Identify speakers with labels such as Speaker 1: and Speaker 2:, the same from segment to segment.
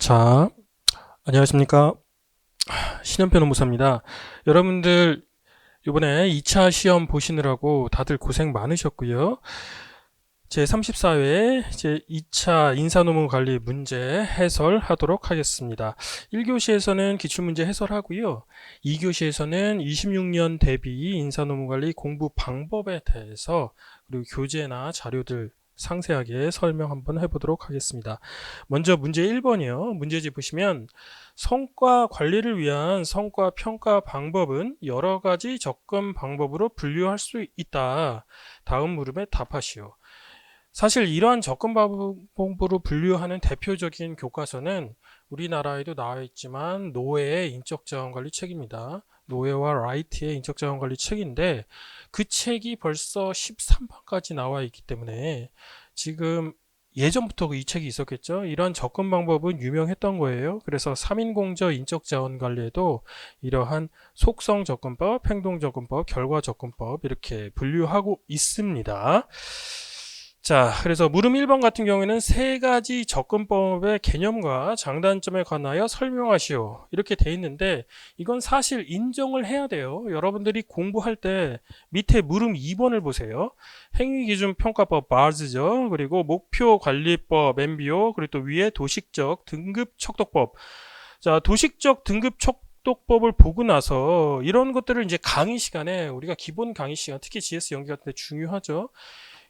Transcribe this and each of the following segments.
Speaker 1: 자, 안녕하십니까. 신현표 노무사입니다. 여러분들, 이번에 2차 시험 보시느라고 다들 고생 많으셨고요. 제 34회 제 2차 인사논문 관리 문제 해설하도록 하겠습니다. 1교시에서는 기출문제 해설하고요. 2교시에서는 26년 대비 인사논문 관리 공부 방법에 대해서 그리고 교재나 자료들 상세하게 설명 한번 해보도록 하겠습니다. 먼저 문제 1번이요. 문제지 보시면 성과 관리를 위한 성과 평가 방법은 여러 가지 접근 방법으로 분류할 수 있다. 다음 물음에 답하시오. 사실 이러한 접근 방법으로 분류하는 대표적인 교과서는 우리나라에도 나와 있지만 노회의 인적자원관리 책입니다. 노회와 라이트의 인적자원관리 책인데 그 책이 벌써 13번까지 나와 있기 때문에 지금 예전부터 이 책이 있었겠죠. 이러한 접근 방법은 유명했던 거예요. 그래서 3인공저 인적자원관리에도 이러한 속성접근법, 행동접근법, 결과접근법 이렇게 분류하고 있습니다. 자, 그래서 물음 1번 같은 경우에는 세 가지 접근법의 개념과 장단점에 관하여 설명하시오. 이렇게 돼 있는데 이건 사실 인정을 해야 돼요. 여러분들이 공부할 때 밑에 물음 2번을 보세요. 행위기준평가법 바즈죠. 그리고 목표관리법 MBO 그리고 또 위에 도식적 등급척독법. 자, 도식적 등급척독법을 보고 나서 이런 것들을 이제 강의 시간에 우리가 기본 강의 시간 특히 GS 연기 같은 데 중요하죠.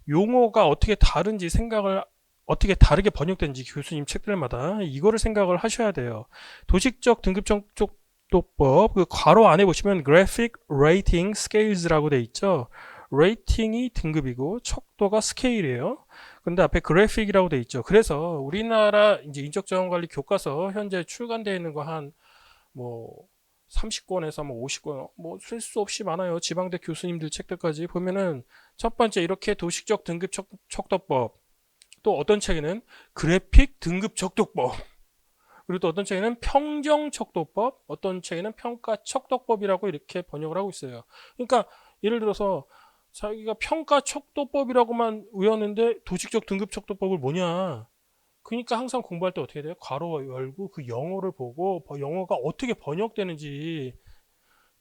Speaker 1: 용어가 어떻게 다른지 생각을 어떻게 다르게 번역된지 교수님 책들마다 이거를 생각을 하셔야 돼요. 도식적 등급정독법 그 괄호 안에 보시면 Graphic Rating Scales라고 돼 있죠. 레이팅이 등급이고 척도가 스케일이에요. 근데 앞에 그래픽이라고 돼 있죠. 그래서 우리나라 이제 인적자원관리 교과서 현재 출간되어 있는 거 한 뭐 30권에서 뭐 50권 뭐 셀 수 없이 많아요. 지방대 교수님들 책들까지 보면은 첫 번째 이렇게 도식적 등급 척도법 또 어떤 책에는 그래픽 등급 척도법 그리고 또 어떤 책에는 평정 척도법 어떤 책에는 평가 척도법이라고 이렇게 번역을 하고 있어요. 그러니까 예를 들어서 자기가 평가 척도법이라고만 외웠는데 도식적 등급 척도법을 뭐냐 그러니까 항상 공부할 때 어떻게 돼요? 괄호 열고 그 영어를 보고 영어가 어떻게 번역되는지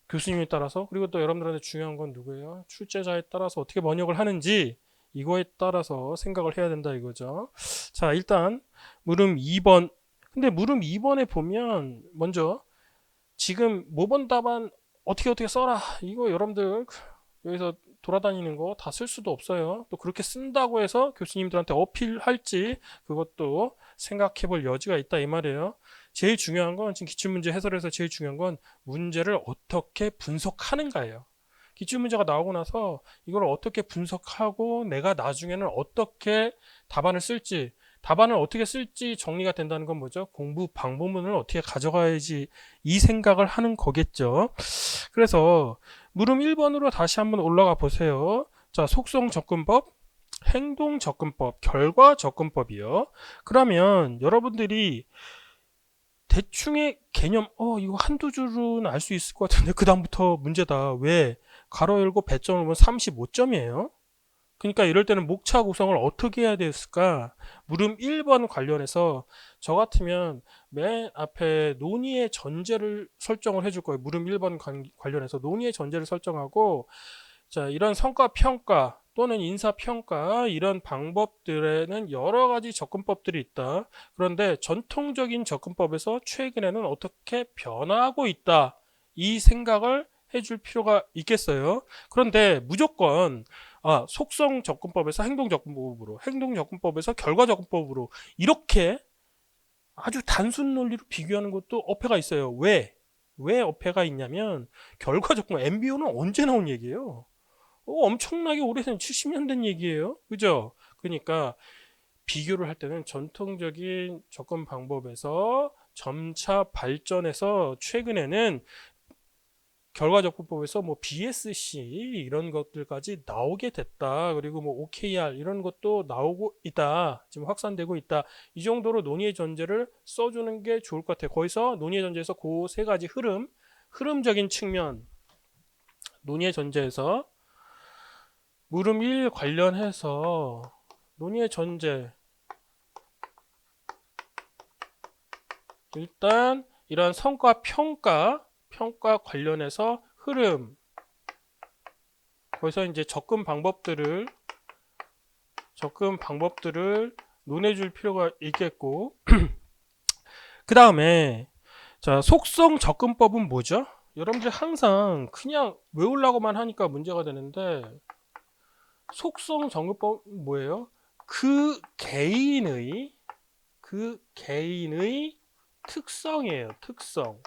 Speaker 1: 교수님에 따라서 그리고 또 여러분들한테 중요한 건 누구예요? 출제자에 따라서 어떻게 번역을 하는지 이거에 따라서 생각을 해야 된다 이거죠. 자, 일단 물음 2번. 근데 물음 2번에 보면 먼저 지금 모번 답안 어떻게 써라. 이거 여러분들 여기서 돌아다니는 거 다 쓸 수도 없어요. 또 그렇게 쓴다고 해서 교수님들한테 어필할지 그것도 생각해 볼 여지가 있다 이 말이에요. 제일 중요한 건 지금 기출문제 해설에서 제일 중요한 건 문제를 어떻게 분석하는가예요. 기출문제가 나오고 나서 이걸 어떻게 분석하고 내가 나중에는 어떻게 답안을 쓸지 답안을 어떻게 쓸지 정리가 된다는 건 뭐죠? 공부 방법론을 어떻게 가져가야지 이 생각을 하는 거겠죠. 그래서 물음 1번으로 다시 한번 올라가 보세요. 자, 속성 접근법, 행동 접근법, 결과 접근법이요. 그러면 여러분들이 대충의 개념, 이거 한두 줄은 알 수 있을 것 같은데, 그다음부터 문제다. 왜? 가로 열고 배점을 보면 35점이에요. 그러니까 이럴 때는 목차 구성을 어떻게 해야 됐을까? 물음 1번 관련해서 저 같으면 맨 앞에 논의의 전제를 설정을 해줄 거예요. 물음 1번 관련해서 논의의 전제를 설정하고 자, 이런 성과 평가 또는 인사 평가 이런 방법들에는 여러 가지 접근법들이 있다. 그런데 전통적인 접근법에서 최근에는 어떻게 변화하고 있다. 이 생각을 해줄 필요가 있겠어요. 그런데 무조건 속성 접근법에서 행동 접근법으로, 행동 접근법에서 결과 접근법으로 이렇게 아주 단순 논리로 비교하는 것도 어폐가 있어요. 왜? 왜 어폐가 있냐면 결과 접근 MBO는 언제 나온 얘기예요? 엄청나게 오래된 70년 된 얘기예요. 그죠? 그러니까 비교를 할 때는 전통적인 접근 방법에서 점차 발전해서 최근에는 결과적분법에서 뭐 BSC 이런 것들까지 나오게 됐다. 그리고 뭐 OKR 이런 것도 나오고 있다. 지금 확산되고 있다. 이 정도로 논의의 전제를 써주는 게 좋을 것 같아요. 거기서 논의의 전제에서 그 세 가지 흐름적인 측면 논의의 전제에서 물음 1 관련해서 논의의 전제 일단 이러한 성과 평가 관련해서 흐름, 거기서 이제 접근 방법들을 논해 줄 필요가 있겠고, 그 다음에 자, 속성 접근법은 뭐죠? 여러분들 항상 그냥 외우려고만 하니까 문제가 되는데, 속성 접근법은 뭐예요? 그 개인의 특성이에요. 특성.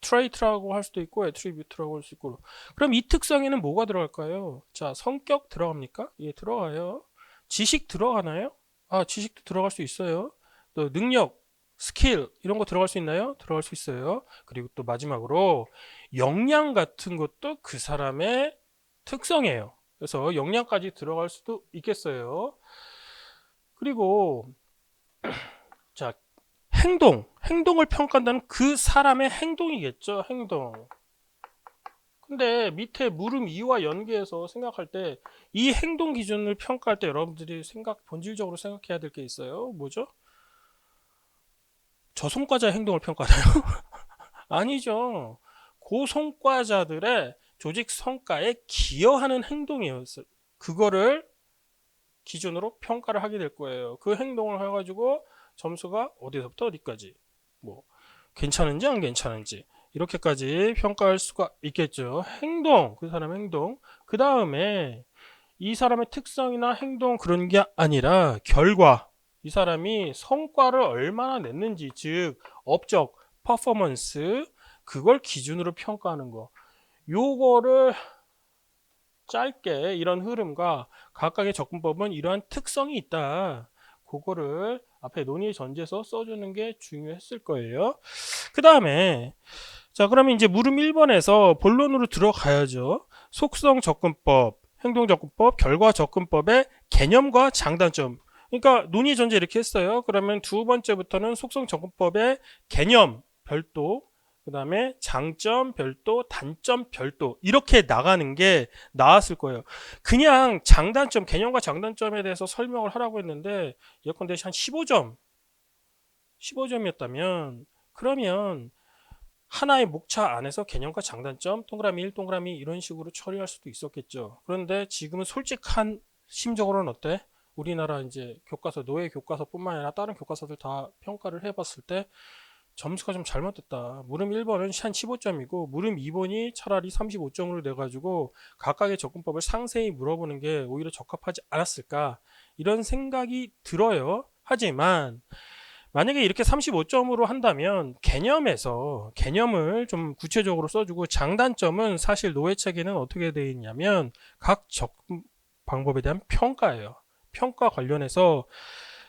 Speaker 1: 트레이트라고 할 수도 있고 애트리뷰트라고 할 수 있고. 그럼 이 특성에는 뭐가 들어갈까요? 자, 성격 들어갑니까? 예, 들어가요. 지식 들어가나요? 아, 지식도 들어갈 수 있어요. 또 능력, 스킬 이런 거 들어갈 수 있나요? 들어갈 수 있어요. 그리고 또 마지막으로 역량 같은 것도 그 사람의 특성이에요. 그래서 역량까지 들어갈 수도 있겠어요. 그리고 자, 행동을 평가한다는 그 사람의 행동이겠죠. 행동. 근데 밑에 물음 이와 연계해서 생각할 때 이 행동 기준을 평가할 때 여러분들이 본질적으로 생각해야 될 게 있어요. 뭐죠? 저성과자의 행동을 평가하나요? 아니죠. 고성과자들의 조직 성과에 기여하는 행동이에요. 그거를 기준으로 평가를 하게 될 거예요. 그 행동을 해가지고 점수가 어디서부터 어디까지, 뭐 괜찮은지 안 괜찮은지 이렇게까지 평가할 수가 있겠죠. 그 사람의 행동. 그 다음에 이 사람의 특성이나 행동 그런 게 아니라 결과. 이 사람이 성과를 얼마나 냈는지, 즉 업적, 퍼포먼스, 그걸 기준으로 평가하는 거. 요거를 짧게 이런 흐름과 각각의 접근법은 이러한 특성이 있다. 그거를 앞에 논의 전제에서 써주는 게 중요했을 거예요. 그 다음에 자, 그러면 이제 물음 1번에서 본론으로 들어가야죠. 속성 접근법, 행동 접근법, 결과 접근법의 개념과 장단점. 그러니까 논의 전제 이렇게 했어요. 그러면 두 번째부터는 속성 접근법의 개념 별도, 그 다음에 장점 별도, 단점 별도 이렇게 나가는 게 나았을 거예요. 그냥 개념과 장단점에 대해서 설명을 하라고 했는데 예컨대 한 15점이었다면 그러면 하나의 목차 안에서 개념과 장단점, 동그라미 1, 동그라미 이런 식으로 처리할 수도 있었겠죠. 그런데 지금은 솔직한 심적으로는 어때? 우리나라 이제 노예 교과서뿐만 아니라 다른 교과서들 다 평가를 해봤을 때 점수가 좀 잘못됐다. 물음 1번은 한 15점이고 물음 2번이 차라리 35점으로 돼가지고 각각의 접근법을 상세히 물어보는 게 오히려 적합하지 않았을까 이런 생각이 들어요. 하지만 만약에 이렇게 35점으로 한다면 개념을 좀 구체적으로 써주고 장단점은 사실 노예체계는 어떻게 되어 있냐면 각 접근 방법에 대한 평가예요. 평가 관련해서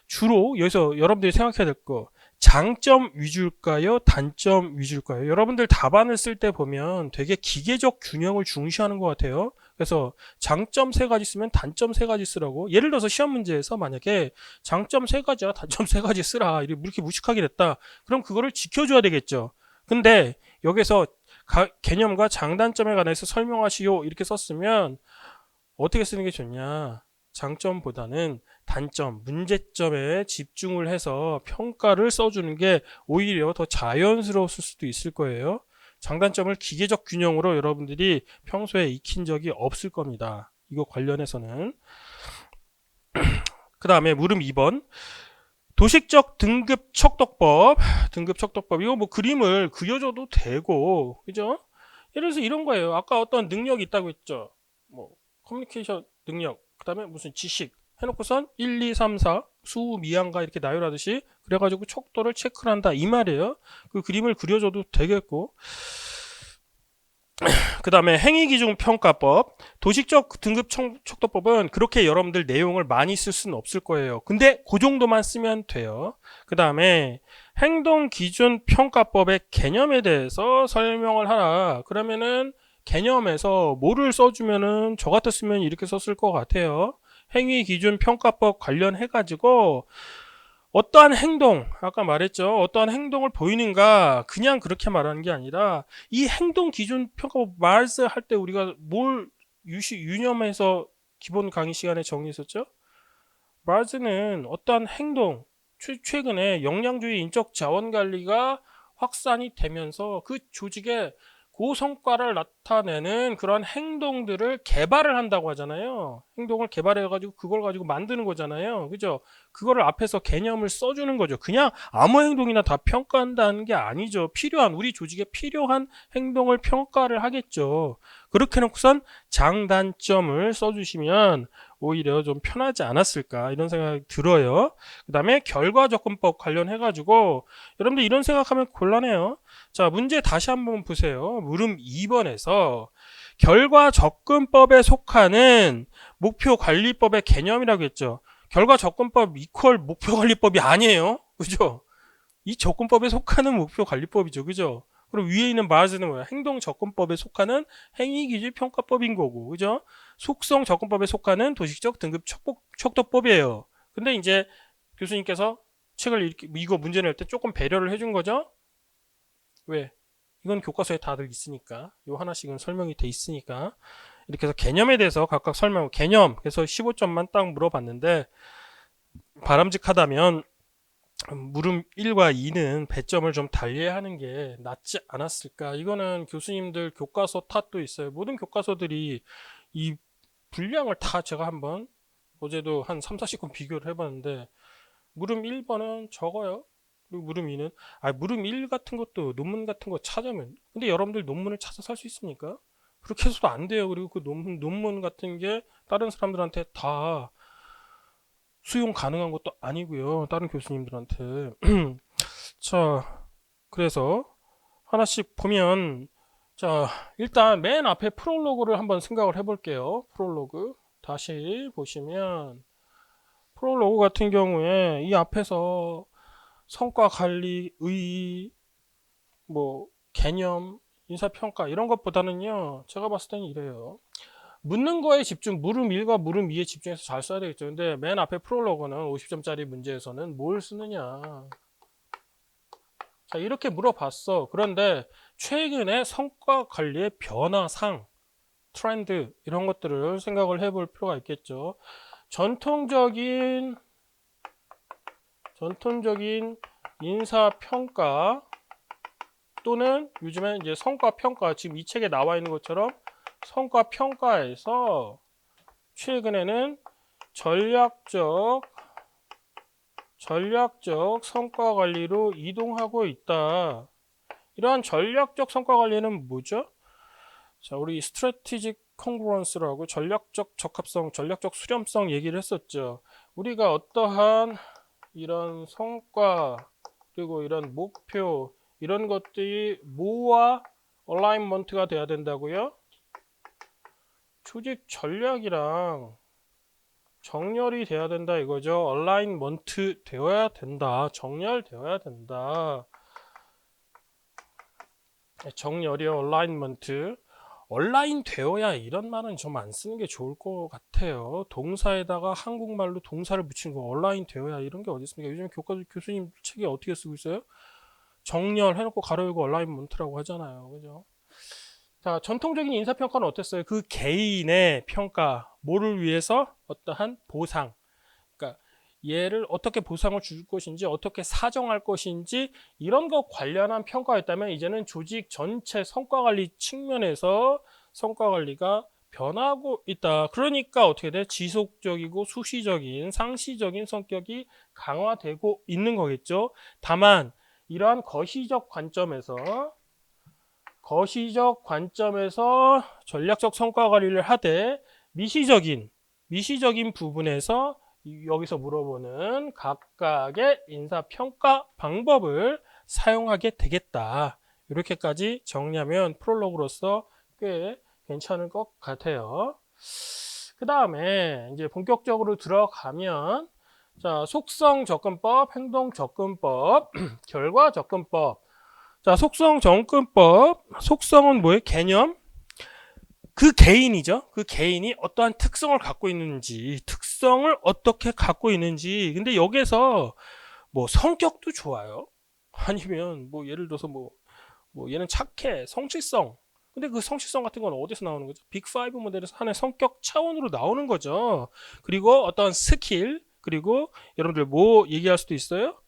Speaker 1: 주로 여기서 여러분들이 생각해야 될 거 장점 위주일까요? 단점 위주일까요? 여러분들 답안을 쓸 때 보면 되게 기계적 균형을 중시하는 것 같아요. 그래서 장점 세 가지 쓰면 단점 세 가지 쓰라고. 예를 들어서 시험 문제에서 만약에 장점 세 가지야, 단점 세 가지 쓰라. 이렇게 무식하게 됐다. 그럼 그거를 지켜줘야 되겠죠. 근데 여기서 개념과 장단점에 관해서 설명하시오. 이렇게 썼으면 어떻게 쓰는 게 좋냐? 장점보다는 단점, 문제점에 집중을 해서 평가를 써주는 게 오히려 더 자연스러웠을 수도 있을 거예요. 장단점을 기계적 균형으로 여러분들이 평소에 익힌 적이 없을 겁니다. 이거 관련해서는. 그 다음에 물음 2번. 도식적 등급 척도법. 이거 뭐 그림을 그려줘도 되고, 그죠? 예를 들어서 이런 거예요. 아까 어떤 능력이 있다고 했죠. 뭐, 커뮤니케이션 능력, 그 다음에 무슨 지식 해놓고선 1, 2, 3, 4 수, 미양가 이렇게 나열하듯이 그래가지고 척도를 체크를 한다 이 말이에요. 그 그림을 그려줘도 되겠고 그 다음에 행위기준평가법 도식적 등급 척도법은 그렇게 여러분들 내용을 많이 쓸 수는 없을 거예요. 근데 그 정도만 쓰면 돼요. 그 다음에 행동기준평가법의 개념에 대해서 설명을 하라. 그러면은 개념에서 뭐를 써주면은 저 같았으면 이렇게 썼을 것 같아요. 행위기준평가법 관련해가지고 어떠한 행동, 아까 말했죠. 어떠한 행동을 보이는가 그냥 그렇게 말하는 게 아니라 이 행동기준평가법 말스 할 때 우리가 뭘 유념해서 기본 강의 시간에 정리했었죠. 말스는 어떠한 행동, 최근에 역량주의 인적 자원 관리가 확산이 되면서 그 조직의 고성과를 나타내는 그런 행동들을 개발을 한다고 하잖아요. 행동을 개발해가지고 그걸 가지고 만드는 거잖아요. 그죠? 그거를 앞에서 개념을 써주는 거죠. 그냥 아무 행동이나 다 평가한다는 게 아니죠. 우리 조직에 필요한 행동을 평가를 하겠죠. 그렇게 놓고선 장단점을 써주시면 오히려 좀 편하지 않았을까 이런 생각이 들어요. 그 다음에 결과접근법 관련해가지고 여러분들 이런 생각하면 곤란해요. 자, 문제 다시 한번 보세요. 물음 2번에서 결과접근법에 속하는 목표관리법의 개념이라고 했죠. 결과접근법 이퀄 목표관리법이 아니에요. 그죠? 이 접근법에 속하는 목표관리법이죠. 그죠? 그리고 위에 있는 마즈는 뭐야? 행동접근법에 속하는 행위기준평가법인 거고, 그죠? 속성접근법에 속하는 도식적 등급 척도법이에요. 근데 이제 교수님께서 책을 이거 문제 낼 때 조금 배려를 해준 거죠? 왜? 이건 교과서에 다들 있으니까. 요 하나씩은 설명이 돼 있으니까. 이렇게 해서 개념에 대해서 각각 개념, 그래서 15점만 딱 물어봤는데, 바람직하다면, 물음 1과 2는 배점을 좀 달리하는 게 낫지 않았을까. 이거는 교수님들 교과서 탓도 있어요. 모든 교과서들이 이 분량을 다 제가 한번 어제도 한 3, 40건 비교를 해봤는데 물음 1번은 적어요. 그리고 물음 2는 물음 1 같은 것도 논문 같은 거 찾으면 근데 여러분들 논문을 찾아서 할 수 있습니까? 그렇게 해서도 안 돼요. 그리고 그 논문 같은 게 다른 사람들한테 다 수용 가능한 것도 아니고요. 다른 교수님들한테. 자, 그래서 하나씩 보면 자, 일단 맨 앞에 프롤로그를 한번 생각을 해볼게요. 프롤로그. 다시 보시면 프롤로그 같은 경우에 이 앞에서 성과 관리, 의, 개념, 인사평가 이런 것보다는요. 제가 봤을 때는 이래요. 묻는 거에 집중, 물음 1과 물음 2에 집중해서 잘 써야 되겠죠. 근데 맨 앞에 프롤로그는 50점짜리 문제에서는 뭘 쓰느냐. 자, 이렇게 물어봤어. 그런데 최근에 성과 관리의 변화상, 트렌드, 이런 것들을 생각을 해볼 필요가 있겠죠. 전통적인 인사평가 또는 요즘에 이제 성과평가, 지금 이 책에 나와 있는 것처럼 성과평가에서 최근에는 전략적 성과 관리로 이동하고 있다. 이러한 전략적 성과 관리는 뭐죠? 자, 우리 스트래티직 콩그런스라고 전략적 적합성, 전략적 수렴성 얘기를 했었죠. 우리가 어떠한 이런 성과 그리고 이런 목표 이런 것들이 뭐와 얼라인먼트가 돼야 된다고요? 조직 전략이랑 정렬이 돼야 된다 이거죠. 얼라인먼트 되어야 된다. 정렬되어야 된다. 정렬이요. 얼라인먼트. 얼라인 되어야 이런 말은 좀 안 쓰는 게 좋을 것 같아요. 동사에다가 한국말로 동사를 붙이는 거 얼라인 되어야 이런 게 어디 있습니까? 요즘 교수님 책에 어떻게 쓰고 있어요? 정렬 해놓고 가로 열고 얼라인먼트라고 하잖아요. 그죠? 자, 전통적인 인사평가는 어땠어요? 그 개인의 평가, 뭐를 위해서 어떠한 보상. 그러니까 얘를 어떻게 보상을 줄 것인지, 어떻게 사정할 것인지 이런 것 관련한 평가였다면 이제는 조직 전체 성과관리 측면에서 성과관리가 변하고 있다. 그러니까 어떻게 돼? 지속적이고 수시적인, 상시적인 성격이 강화되고 있는 거겠죠. 다만 이러한 거시적 관점에서 전략적 성과 관리를 하되 미시적인 부분에서 여기서 물어보는 각각의 인사평가 방법을 사용하게 되겠다. 이렇게까지 정리하면 프롤로그로서 꽤 괜찮을 것 같아요. 그 다음에 이제 본격적으로 들어가면 자, 속성 접근법, 행동 접근법, 결과 접근법. 자, 속성 접근법. 속성은 뭐예요? 개념. 그 개인이죠. 그 개인이 어떠한 특성을 갖고 있는지, 특성을 어떻게 갖고 있는지. 근데 여기서 뭐 성격도 좋아요. 아니면 뭐 예를 들어서 뭐 얘는 착해, 성실성. 근데 그 성실성 같은 건 어디서 나오는 거죠? 빅5 모델에서 하나의 성격 차원으로 나오는 거죠. 그리고 어떤 스킬, 그리고 여러분들 뭐 얘기할 수도 있어요?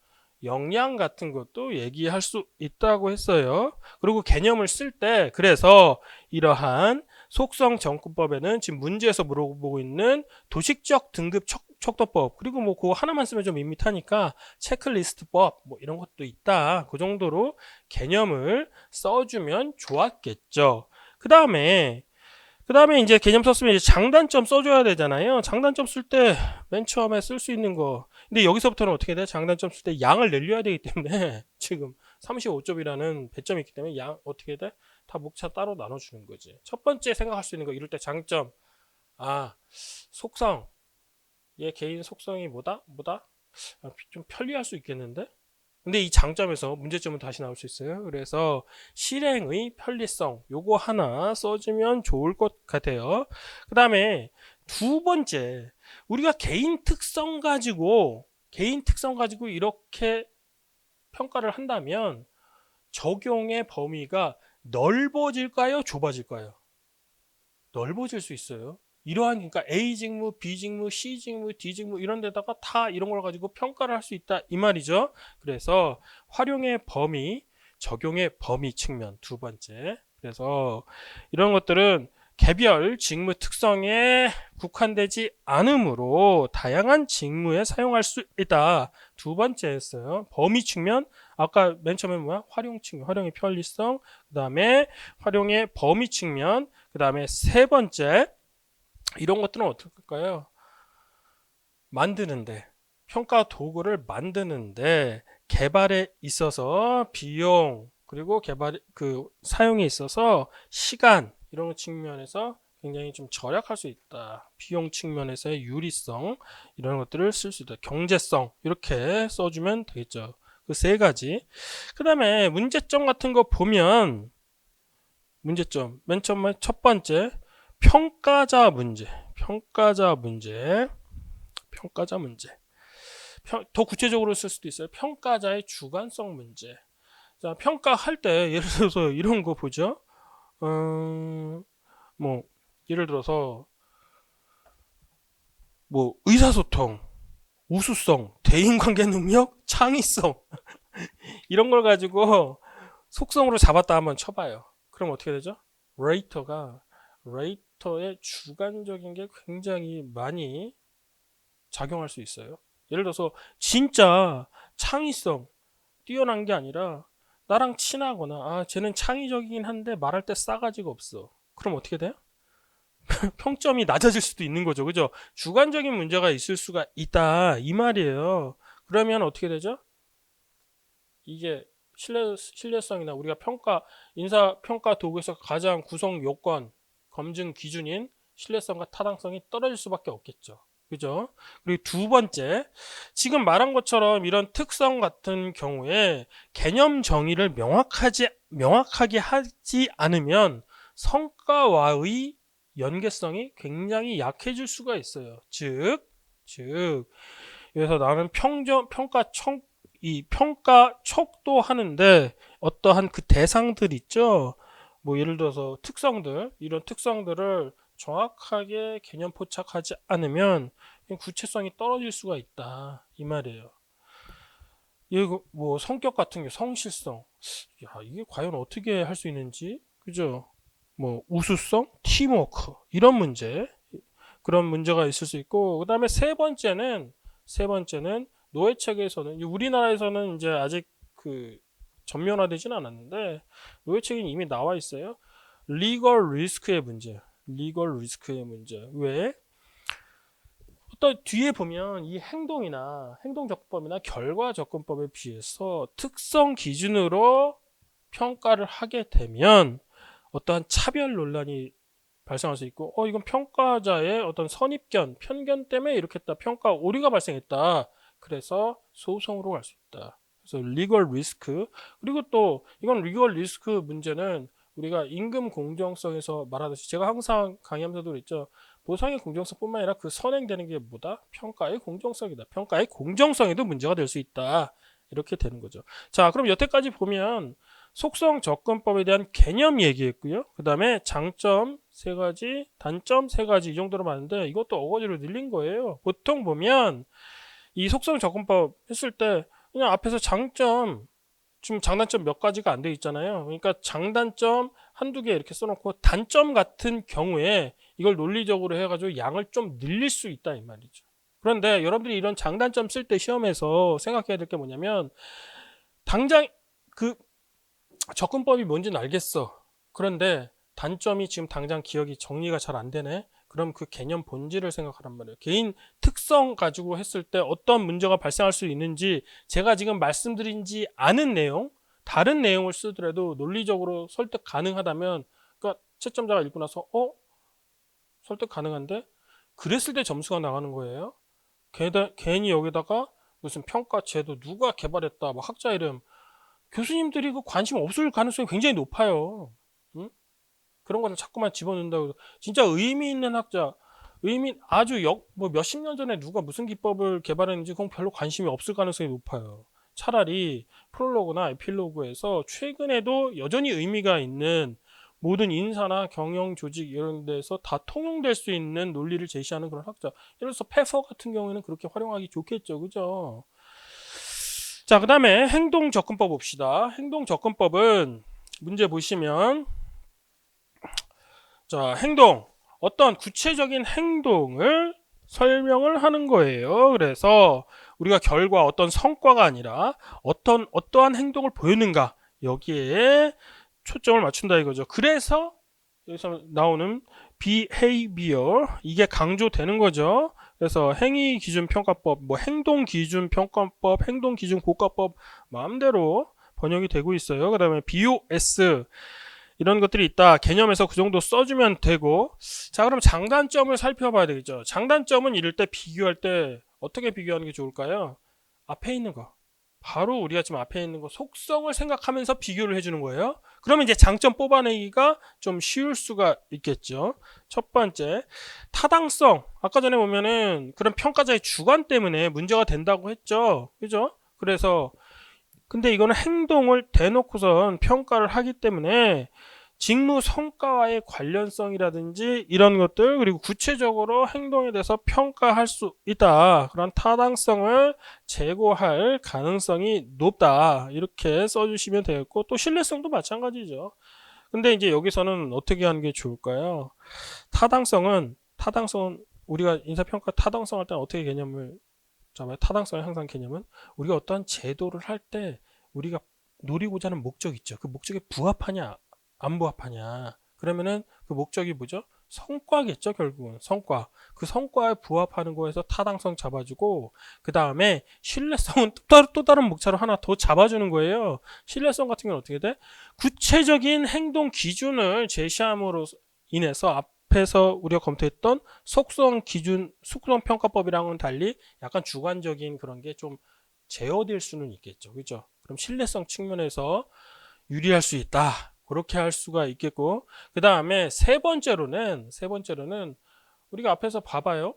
Speaker 1: 역량 같은 것도 얘기할 수 있다고 했어요. 그리고 개념을 쓸 때 그래서 이러한 속성 정근법에는 지금 문제에서 물어보고 있는 도식적 등급 척도법 그리고 뭐 그거 하나만 쓰면 좀 밋밋하니까 체크리스트법 뭐 이런 것도 있다. 그 정도로 개념을 써주면 좋았겠죠. 그 다음에 이제 개념 썼으면 이제 장단점 써줘야 되잖아요. 장단점 쓸 때 맨 처음에 쓸 수 있는 거. 근데 여기서부터는 어떻게 돼? 장단점 쓸 때 양을 늘려야 되기 때문에 지금 35점이라는 배점이 있기 때문에 양 어떻게 돼? 다 목차 따로 나눠주는 거지. 첫 번째 생각할 수 있는 거 이럴 때 장점. 아, 속성. 얘 개인 속성이 뭐다? 아, 좀 편리할 수 있겠는데? 근데 이 장점에서 문제점은 다시 나올 수 있어요. 그래서 실행의 편리성 요거 하나 써주면 좋을 것 같아요. 그 다음에 두 번째 우리가 개인 특성 가지고 이렇게 평가를 한다면 적용의 범위가 넓어질까요? 좁아질까요? 넓어질 수 있어요. 이러한 그러니까 A 직무, B 직무, C 직무, D 직무 이런 데다가 다 이런 걸 가지고 평가를 할 수 있다 이 말이죠. 그래서 활용의 범위, 적용의 범위 측면 두 번째. 그래서 이런 것들은 개별 직무 특성에 국한되지 않으므로 다양한 직무에 사용할 수 있다. 두 번째였어요. 범위 측면 아까 맨 처음에 뭐야? 활용 측면, 활용의 편리성, 그다음에 활용의 범위 측면, 그다음에 세 번째 이런 것들은 어떨까요? 만드는데 평가 도구를 만드는데 개발에 있어서 비용 그리고 개발 그 사용에 있어서 시간 이런 측면에서 굉장히 좀 절약할 수 있다. 비용 측면에서의 유리성 이런 것들을 쓸 수 있다. 경제성 이렇게 써주면 되겠죠. 그 세 가지. 그 다음에 문제점 같은 거 보면 문제점 맨 처음에 첫 번째 평가자 문제. 더 구체적으로 쓸 수도 있어요. 평가자의 주관성 문제. 자, 평가할 때 예를 들어서 이런 거 보죠. 뭐 예를 들어서 뭐 의사소통, 우수성, 대인관계 능력, 창의성 이런 걸 가지고 속성으로 잡았다 한번 쳐봐요. 그럼 어떻게 되죠? 레이터의 주관적인 게 굉장히 많이 작용할 수 있어요. 예를 들어서 진짜 창의성 뛰어난 게 아니라 나랑 친하거나 쟤는 창의적이긴 한데 말할 때 싸가지가 없어. 그럼 어떻게 돼요? 평점이 낮아질 수도 있는 거죠. 그죠? 주관적인 문제가 있을 수가 있다. 이 말이에요. 그러면 어떻게 되죠? 이게 신뢰성이나 우리가 인사 평가 도구에서 가장 구성 요건, 검증 기준인 신뢰성과 타당성이 떨어질 수밖에 없겠죠. 그죠? 그리고 두 번째, 지금 말한 것처럼 이런 특성 같은 경우에 개념 정의를 명확하게 하지 않으면 성과와의 연계성이 굉장히 약해질 수가 있어요. 그래서 나는 평가 척도하는데 어떠한 그 대상들 있죠? 뭐 예를 들어서 이런 특성들을 정확하게 개념 포착하지 않으면 구체성이 떨어질 수가 있다. 이 말이에요. 이거 뭐 성격 같은 게 성실성. 야, 이게 과연 어떻게 할 수 있는지. 그죠? 뭐 우수성, 팀워크 이런 문제. 그런 문제가 있을 수 있고 그다음에 세 번째는 노예 체계에서는 우리나라에서는 이제 아직 그 전면화되지는 않았는데 노예 체계는 이미 나와 있어요. 리걸 리스크의 문제. 왜? 또 뒤에 보면 이 행동 접근법이나 결과 접근법에 비해서 특성 기준으로 평가를 하게 되면 어떠한 차별 논란이 발생할 수 있고, 이건 평가자의 어떤 선입견, 편견 때문에 이렇게 했다. 평가 오류가 발생했다. 그래서 소송으로 갈 수 있다. 그래서 리걸 리스크. 그리고 또 이건 리걸 리스크 문제는 우리가 임금 공정성에서 말하듯이 제가 항상 강의하면서도 그랬죠. 보상의 공정성뿐만 아니라 그 선행되는 게 뭐다? 평가의 공정성이다. 평가의 공정성에도 문제가 될 수 있다. 이렇게 되는 거죠. 자, 그럼 여태까지 보면 속성 접근법에 대한 개념 얘기했고요. 그 다음에 장점 3가지, 단점 3가지 이 정도로 봤는데 이것도 어거지로 늘린 거예요. 보통 보면 이 속성 접근법 했을 때 그냥 앞에서 장점, 지금 장단점 몇 가지가 안 돼 있잖아요. 그러니까 장단점 한두 개 이렇게 써놓고 단점 같은 경우에 이걸 논리적으로 해가지고 양을 좀 늘릴 수 있다 이 말이죠. 그런데 여러분들이 이런 장단점 쓸 때 시험에서 생각해야 될 게 뭐냐면 당장 그 접근법이 뭔지는 알겠어. 그런데 단점이 지금 당장 기억이 정리가 잘 안 되네. 그럼 그 개념 본질을 생각하란 말이에요. 개인 특성 가지고 했을 때 어떤 문제가 발생할 수 있는지 제가 지금 말씀드린지 않은 내용, 다른 내용을 쓰더라도 논리적으로 설득 가능하다면, 그러니까 채점자가 읽고 나서 설득 가능한데 그랬을 때 점수가 나가는 거예요. 괜히 여기다가 무슨 평가 제도 누가 개발했다, 뭐 학자 이름, 교수님들이 그 관심 없을 가능성이 굉장히 높아요. 응? 그런 거는 자꾸만 집어넣는다고 해서 진짜 의미 있는 학자, 아주 뭐 몇십 년 전에 누가 무슨 기법을 개발했는지 그건 별로 관심이 없을 가능성이 높아요. 차라리 프롤로그나 에필로그에서 최근에도 여전히 의미가 있는 모든 인사나 경영 조직 이런 데서 다 통용될 수 있는 논리를 제시하는 그런 학자. 예를 들어서 페퍼 같은 경우에는 그렇게 활용하기 좋겠죠. 그죠? 자, 그 다음에 행동 접근법 봅시다. 행동 접근법은 문제 보시면, 자, 행동. 어떤 구체적인 행동을 설명을 하는 거예요. 그래서 우리가 결과, 어떤 성과가 아니라 어떠한 행동을 보였는가. 여기에 초점을 맞춘다 이거죠. 그래서 여기서 나오는 behavior, 이게 강조되는 거죠. 그래서 행위 기준 평가법, 뭐 행동 기준 평가법, 행동 기준 고가법 마음대로 번역이 되고 있어요. 그 다음에 BOS 이런 것들이 있다. 개념에서 그 정도 써주면 되고, 자, 그럼 장단점을 살펴봐야 되겠죠. 장단점은 이럴 때 비교할 때 어떻게 비교하는 게 좋을까요? 앞에 있는 거. 바로 우리가 지금 앞에 있는 거 속성을 생각하면서 비교를 해주는 거예요. 그러면 이제 장점 뽑아내기가 좀 쉬울 수가 있겠죠. 첫 번째, 타당성. 아까 전에 보면은 그런 평가자의 주관 때문에 문제가 된다고 했죠. 그죠? 그래서 근데 이거는 행동을 대놓고선 평가를 하기 때문에 직무 성과와의 관련성이라든지 이런 것들, 그리고 구체적으로 행동에 대해서 평가할 수 있다. 그런 타당성을 제고할 가능성이 높다. 이렇게 써주시면 되겠고, 또 신뢰성도 마찬가지죠. 근데 이제 여기서는 어떻게 하는 게 좋을까요? 타당성은 우리가 인사평가 타당성 할 때는 어떻게 개념을 잡아요? 타당성의 항상 개념은 우리가 어떠한 제도를 할 때 우리가 노리고자 하는 목적 있죠. 그 목적에 부합하냐, 안 부합하냐. 그러면은 그 목적이 뭐죠? 성과겠죠, 결국은. 성과. 그 성과에 부합하는 거에서 타당성 잡아주고, 그 다음에 신뢰성은 또 다른 목차로 하나 더 잡아주는 거예요. 신뢰성 같은 경우는 어떻게 돼? 구체적인 행동 기준을 제시함으로 인해서 앞에서 우리가 검토했던 속성 기준, 속성 평가법이랑은 달리 약간 주관적인 그런 게 좀 제어될 수는 있겠죠. 그죠? 그럼 신뢰성 측면에서 유리할 수 있다. 그렇게 할 수가 있겠고, 그 다음에 세 번째로는 우리가 앞에서 봐봐요.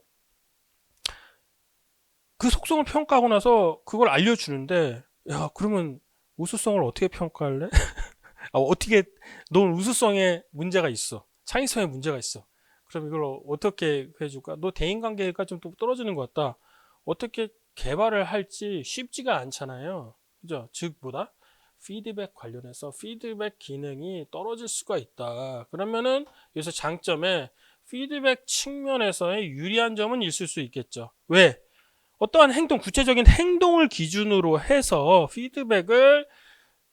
Speaker 1: 그 속성을 평가하고 나서 그걸 알려주는데, 야, 그러면 우수성을 어떻게 평가할래? 어떻게, 넌 우수성에 문제가 있어. 창의성에 문제가 있어. 그럼 이걸 어떻게 해줄까? 너 대인관계가 좀 떨어지는 것 같다. 어떻게 개발을 할지 쉽지가 않잖아요. 그죠? 즉, 뭐다? 피드백 관련해서 피드백 기능이 떨어질 수가 있다. 그러면은 여기서 장점에 피드백 측면에서의 유리한 점은 있을 수 있겠죠. 왜? 어떠한 행동, 구체적인 행동을 기준으로 해서 피드백을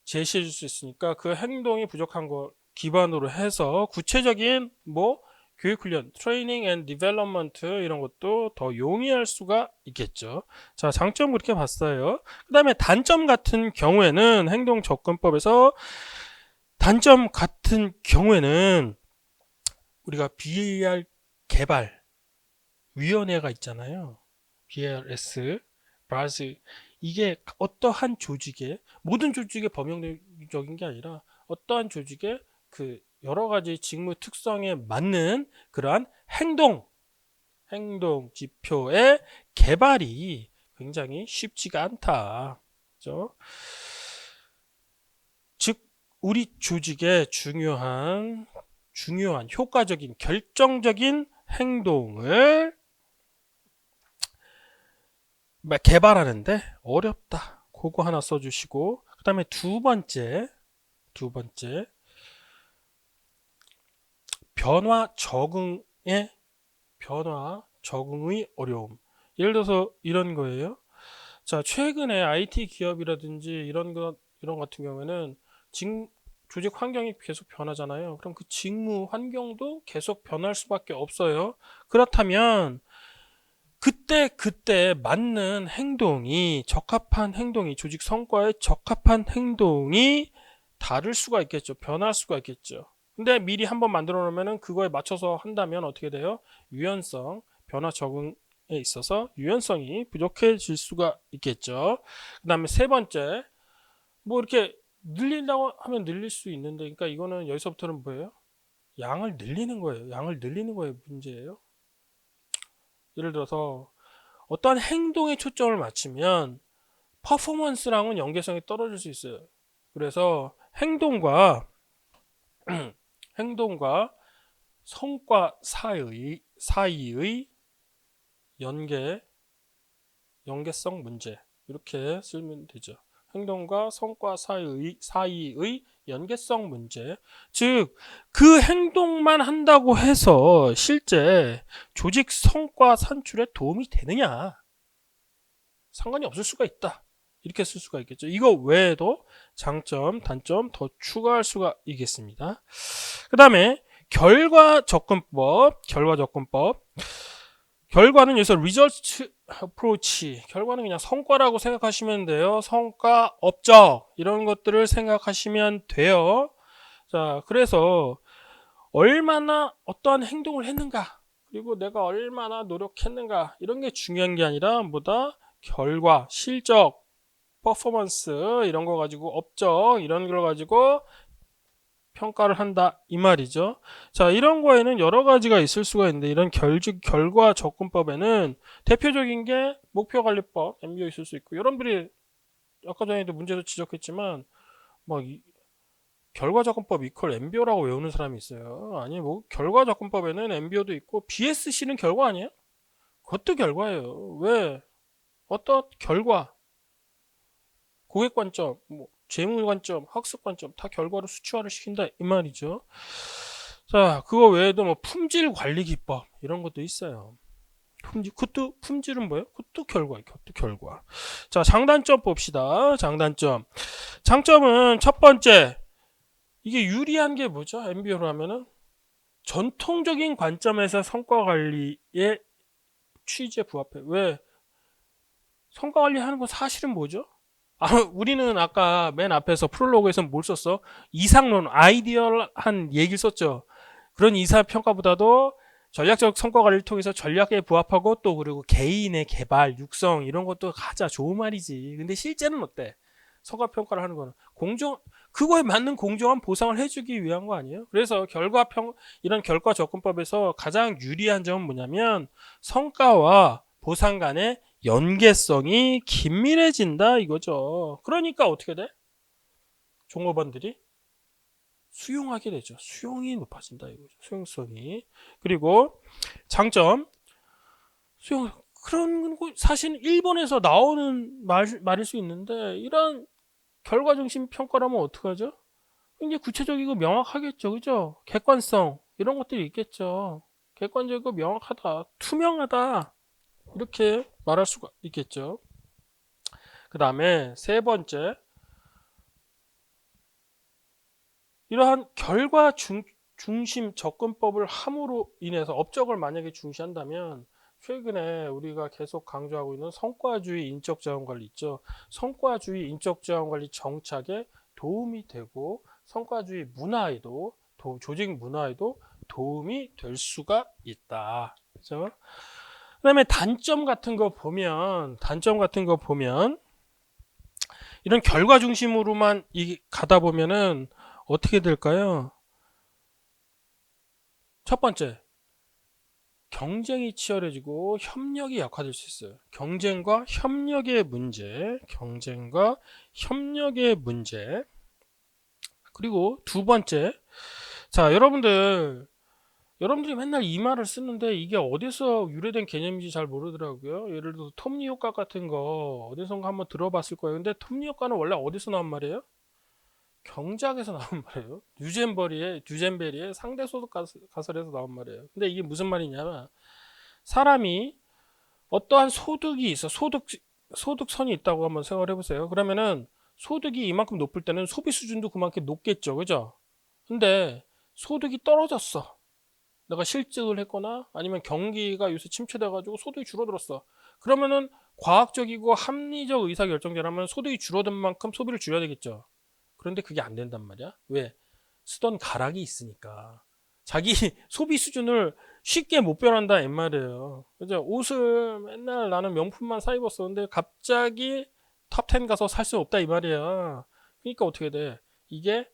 Speaker 1: 제시해 줄 수 있으니까 그 행동이 부족한 걸 기반으로 해서 구체적인 뭐 교육 훈련, 트레이닝 앤 디벨롭먼트 이런 것도 더 용이할 수가 있겠죠. 자, 장점 그렇게 봤어요. 그다음에 단점 같은 경우에는 행동 접근법에서 단점 같은 경우에는 우리가 BAR 개발 위원회가 있잖아요. BRS, 브라질. 이게 어떠한 조직에, 모든 조직의 범용적인 게 아니라 어떠한 조직의 그 여러 가지 직무 특성에 맞는 그러한 행동 지표의 개발이 굉장히 쉽지가 않다. 그죠? 즉, 우리 조직의 중요한 효과적인 결정적인 행동을 개발하는데 어렵다. 그거 하나 써주시고, 그 다음에 두 번째, 변화 적응의 어려움. 예를 들어서 이런 거예요. 자, 최근에 IT 기업이라든지 이런 같은 경우에는 조직 환경이 계속 변하잖아요. 그럼 그 직무 환경도 계속 변할 수밖에 없어요. 그렇다면 그때 맞는 적합한 행동이, 조직 성과에 적합한 행동이 다를 수가 있겠죠. 변할 수가 있겠죠. 근데 미리 한번 만들어 놓으면 그거에 맞춰서 한다면 어떻게 돼요? 변화 적응에 있어서 유연성이 부족해질 수가 있겠죠. 그 다음에 세 번째, 뭐 이렇게 늘린다고 하면 늘릴 수 있는데, 그러니까 이거는 여기서부터는 뭐예요? 양을 늘리는 거예요. 양을 늘리는 거예요. 문제예요. 예를 들어서 어떠한 행동에 초점을 맞추면 퍼포먼스랑은 연계성이 떨어질 수 있어요. 그래서 행동과 성과 사이의 연계성 문제, 이렇게 쓰면 되죠. 행동과 성과 사이의 연계성 문제. 즉, 그 행동만 한다고 해서 실제 조직 성과 산출에 도움이 되느냐? 상관이 없을 수가 있다. 이렇게 쓸 수가 있겠죠. 이거 외에도 장점, 단점 더 추가할 수가 있겠습니다. 그 다음에 결과 접근법. 결과는 여기서 result approach. 결과는 그냥 성과라고 생각하시면 돼요. 성과, 업적 이런 것들을 생각하시면 돼요. 자, 그래서 얼마나 어떠한 행동을 했는가, 그리고 내가 얼마나 노력했는가, 이런 게 중요한 게 아니라 뭐다? 결과, 실적, 퍼포먼스 이런 거 가지고, 업적 이런 걸 가지고 평가를 한다 이 말이죠. 자, 이런 거에는 여러 가지가 있을 수가 있는데, 이런 결과 접근법에는 대표적인 게 목표관리법, MBO 있을 수 있고, 여러분들이 아까 전에도 문제도 지적했지만 막 결과 접근법 이퀄 MBO라고 외우는 사람이 있어요. 아니, 뭐 결과 접근법에는 MBO도 있고 BSC는 결과 아니에요? 그것도 결과예요. 왜? 어떤 결과, 고객 관점, 뭐 재무 관점, 학습 관점 다 결과로 수치화를 시킨다 이 말이죠. 자, 그거 외에도 뭐 품질 관리 기법 이런 것도 있어요. 품질은 뭐예요? 그것도 결과. 자, 장단점 봅시다. 장점은 첫 번째, 이게 유리한 게 뭐죠? MBO로 하면은 전통적인 관점에서 성과 관리의 취지에 부합해. 왜? 성과 관리하는 건 사실은 뭐죠? 우리는 아까 맨 앞에서 프롤로그에서 뭘 썼어? 이상론, 아이디얼한 얘기를 썼죠. 그런 이사평가보다도 전략적 성과 관리를 통해서 전략에 부합하고, 또 그리고 개인의 개발, 육성 이런 것도 가자, 좋은 말이지. 근데 실제는 어때? 성과 평가를 하는 거는 그거에 맞는 공정한 보상을 해주기 위한 거 아니에요? 그래서 이런 결과 접근법에서 가장 유리한 점은 뭐냐면 성과와 보상 간의 연계성이 긴밀해진다 이거죠. 그러니까 어떻게 돼? 종업원들이 수용하게 되죠. 수용이 높아진다 이거죠. 수용성이. 그리고 장점, 그런 거 사실 일본에서 나오는 말일 수 있는데, 이런 결과 중심 평가라면 어떡하죠? 굉장히 구체적이고 명확하겠죠. 그죠? 객관성 이런 것들이 있겠죠. 객관적이고 명확하다, 투명하다, 이렇게 말할 수가 있겠죠. 그 다음에 세 번째, 이러한 중심 접근법을 함으로 인해서 업적을 만약에 중시한다면, 최근에 우리가 계속 강조하고 있는 성과주의 인적 자원 관리 있죠. 성과주의 인적 자원 관리 정착에 도움이 되고, 성과주의 문화에도, 조직 문화에도 도움이 될 수가 있다. 그죠? 그다음에 단점 같은 거 보면 이런 결과 중심으로만 가다 보면은 어떻게 될까요? 첫 번째, 경쟁이 치열해지고 협력이 약화될 수 있어요. 경쟁과 협력의 문제. 그리고 두 번째, 자, 여러분들 여러분들이 맨날 이 말을 쓰는데 이게 어디서 유래된 개념인지 잘 모르더라고요. 예를 들어서 톱니 효과 같은 거 어디선가 한번 들어봤을 거예요. 근데 톱니 효과는 원래 어디서 나온 말이에요? 경작에서 나온 말이에요. 뉴젠베리의 상대소득 가설에서 나온 말이에요. 근데 이게 무슨 말이냐면 사람이 어떠한 소득이 있어. 소득선이 있다고 한번 생각을 해보세요. 그러면은 소득이 이만큼 높을 때는 소비 수준도 그만큼 높겠죠. 그죠? 근데 소득이 떨어졌어. 내가 실직을 했거나 아니면 경기가 요새 침체돼가지고 소득이 줄어들었어. 그러면은 과학적이고 합리적 의사결정제라면 소득이 줄어든 만큼 소비를 줄여야 되겠죠. 그런데 그게 안 된단 말이야. 왜? 쓰던 가락이 있으니까. 자기 소비 수준을 쉽게 못 변한다 이 말이에요. 그죠? 옷을 맨날 나는 명품만 사 입었었는데 갑자기 탑10 가서 살 수 없다 이 말이야. 그러니까 어떻게 돼? 이게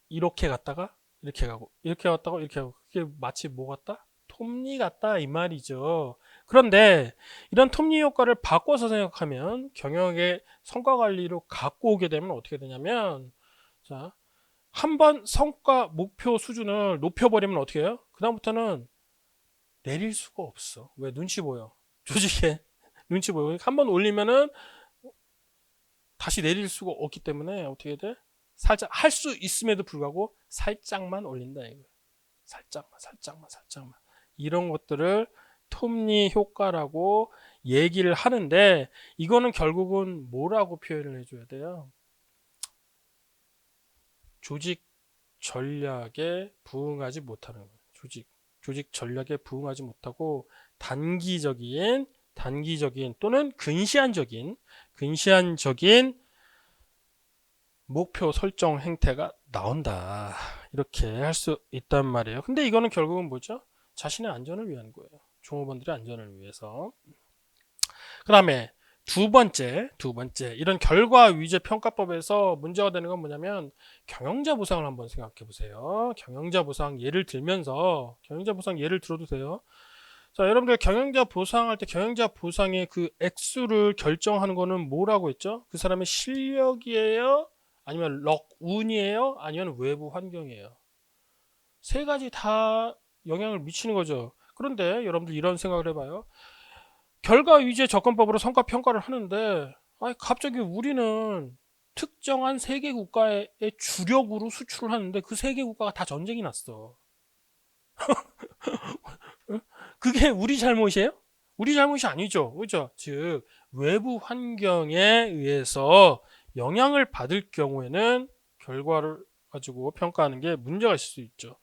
Speaker 1: 이렇게 갔다가 이렇게 가고 이렇게 갔다가 이렇게 가고 그게 마치 뭐 같다? 톱니 같다 이 말이죠. 그런데 이런 톱니 효과를 바꿔서 생각하면 경영의 성과 관리로 갖고 오게 되면 어떻게 되냐면 자, 한번 성과 목표 수준을 높여버리면 어떻게 해요? 그다음부터는 내릴 수가 없어. 왜? 눈치 보여. 조직에 눈치 보여. 한번 올리면은 다시 내릴 수가 없기 때문에 어떻게 돼? 살짝 할 수 있음에도 불구하고 살짝만 올린다 이거. 살짝만. 이런 것들을 톱니 효과라고 얘기를 하는데 이거는 결국은 뭐라고 표현을 해줘야 돼요? 조직 전략에 부응하지 못하는 거예요. 조직 전략에 부응하지 못하고 단기적인 또는 근시안적인 목표 설정 행태가 나온다. 이렇게 할 수 있단 말이에요. 근데 이거는 결국은 뭐죠? 자신의 안전을 위한 거예요. 종업원들의 안전을 위해서. 그 다음에 두 번째, 이런 결과 위주의 평가법에서 문제가 되는 건 뭐냐면 경영자 보상을 한번 생각해 보세요. 경영자 보상 예를 들어도 돼요. 자, 여러분들 경영자 보상할 때 경영자 보상의 그 액수를 결정하는 거는 뭐라고 했죠? 그 사람의 실력이에요? 아니면 운이에요? 아니면 외부 환경이에요? 세 가지 다 영향을 미치는 거죠. 그런데 여러분들 이런 생각을 해봐요. 결과 위주의 접근법으로 성과 평가를 하는데 갑자기 우리는 특정한 세계 국가의 주력으로 수출을 하는데 그 세계 국가가 다 전쟁이 났어. 그게 우리 잘못이에요? 우리 잘못이 아니죠. 그죠? 즉, 외부 환경에 의해서 영향을 받을 경우에는 결과를 가지고 평가하는 게 문제가 있을 수 있죠.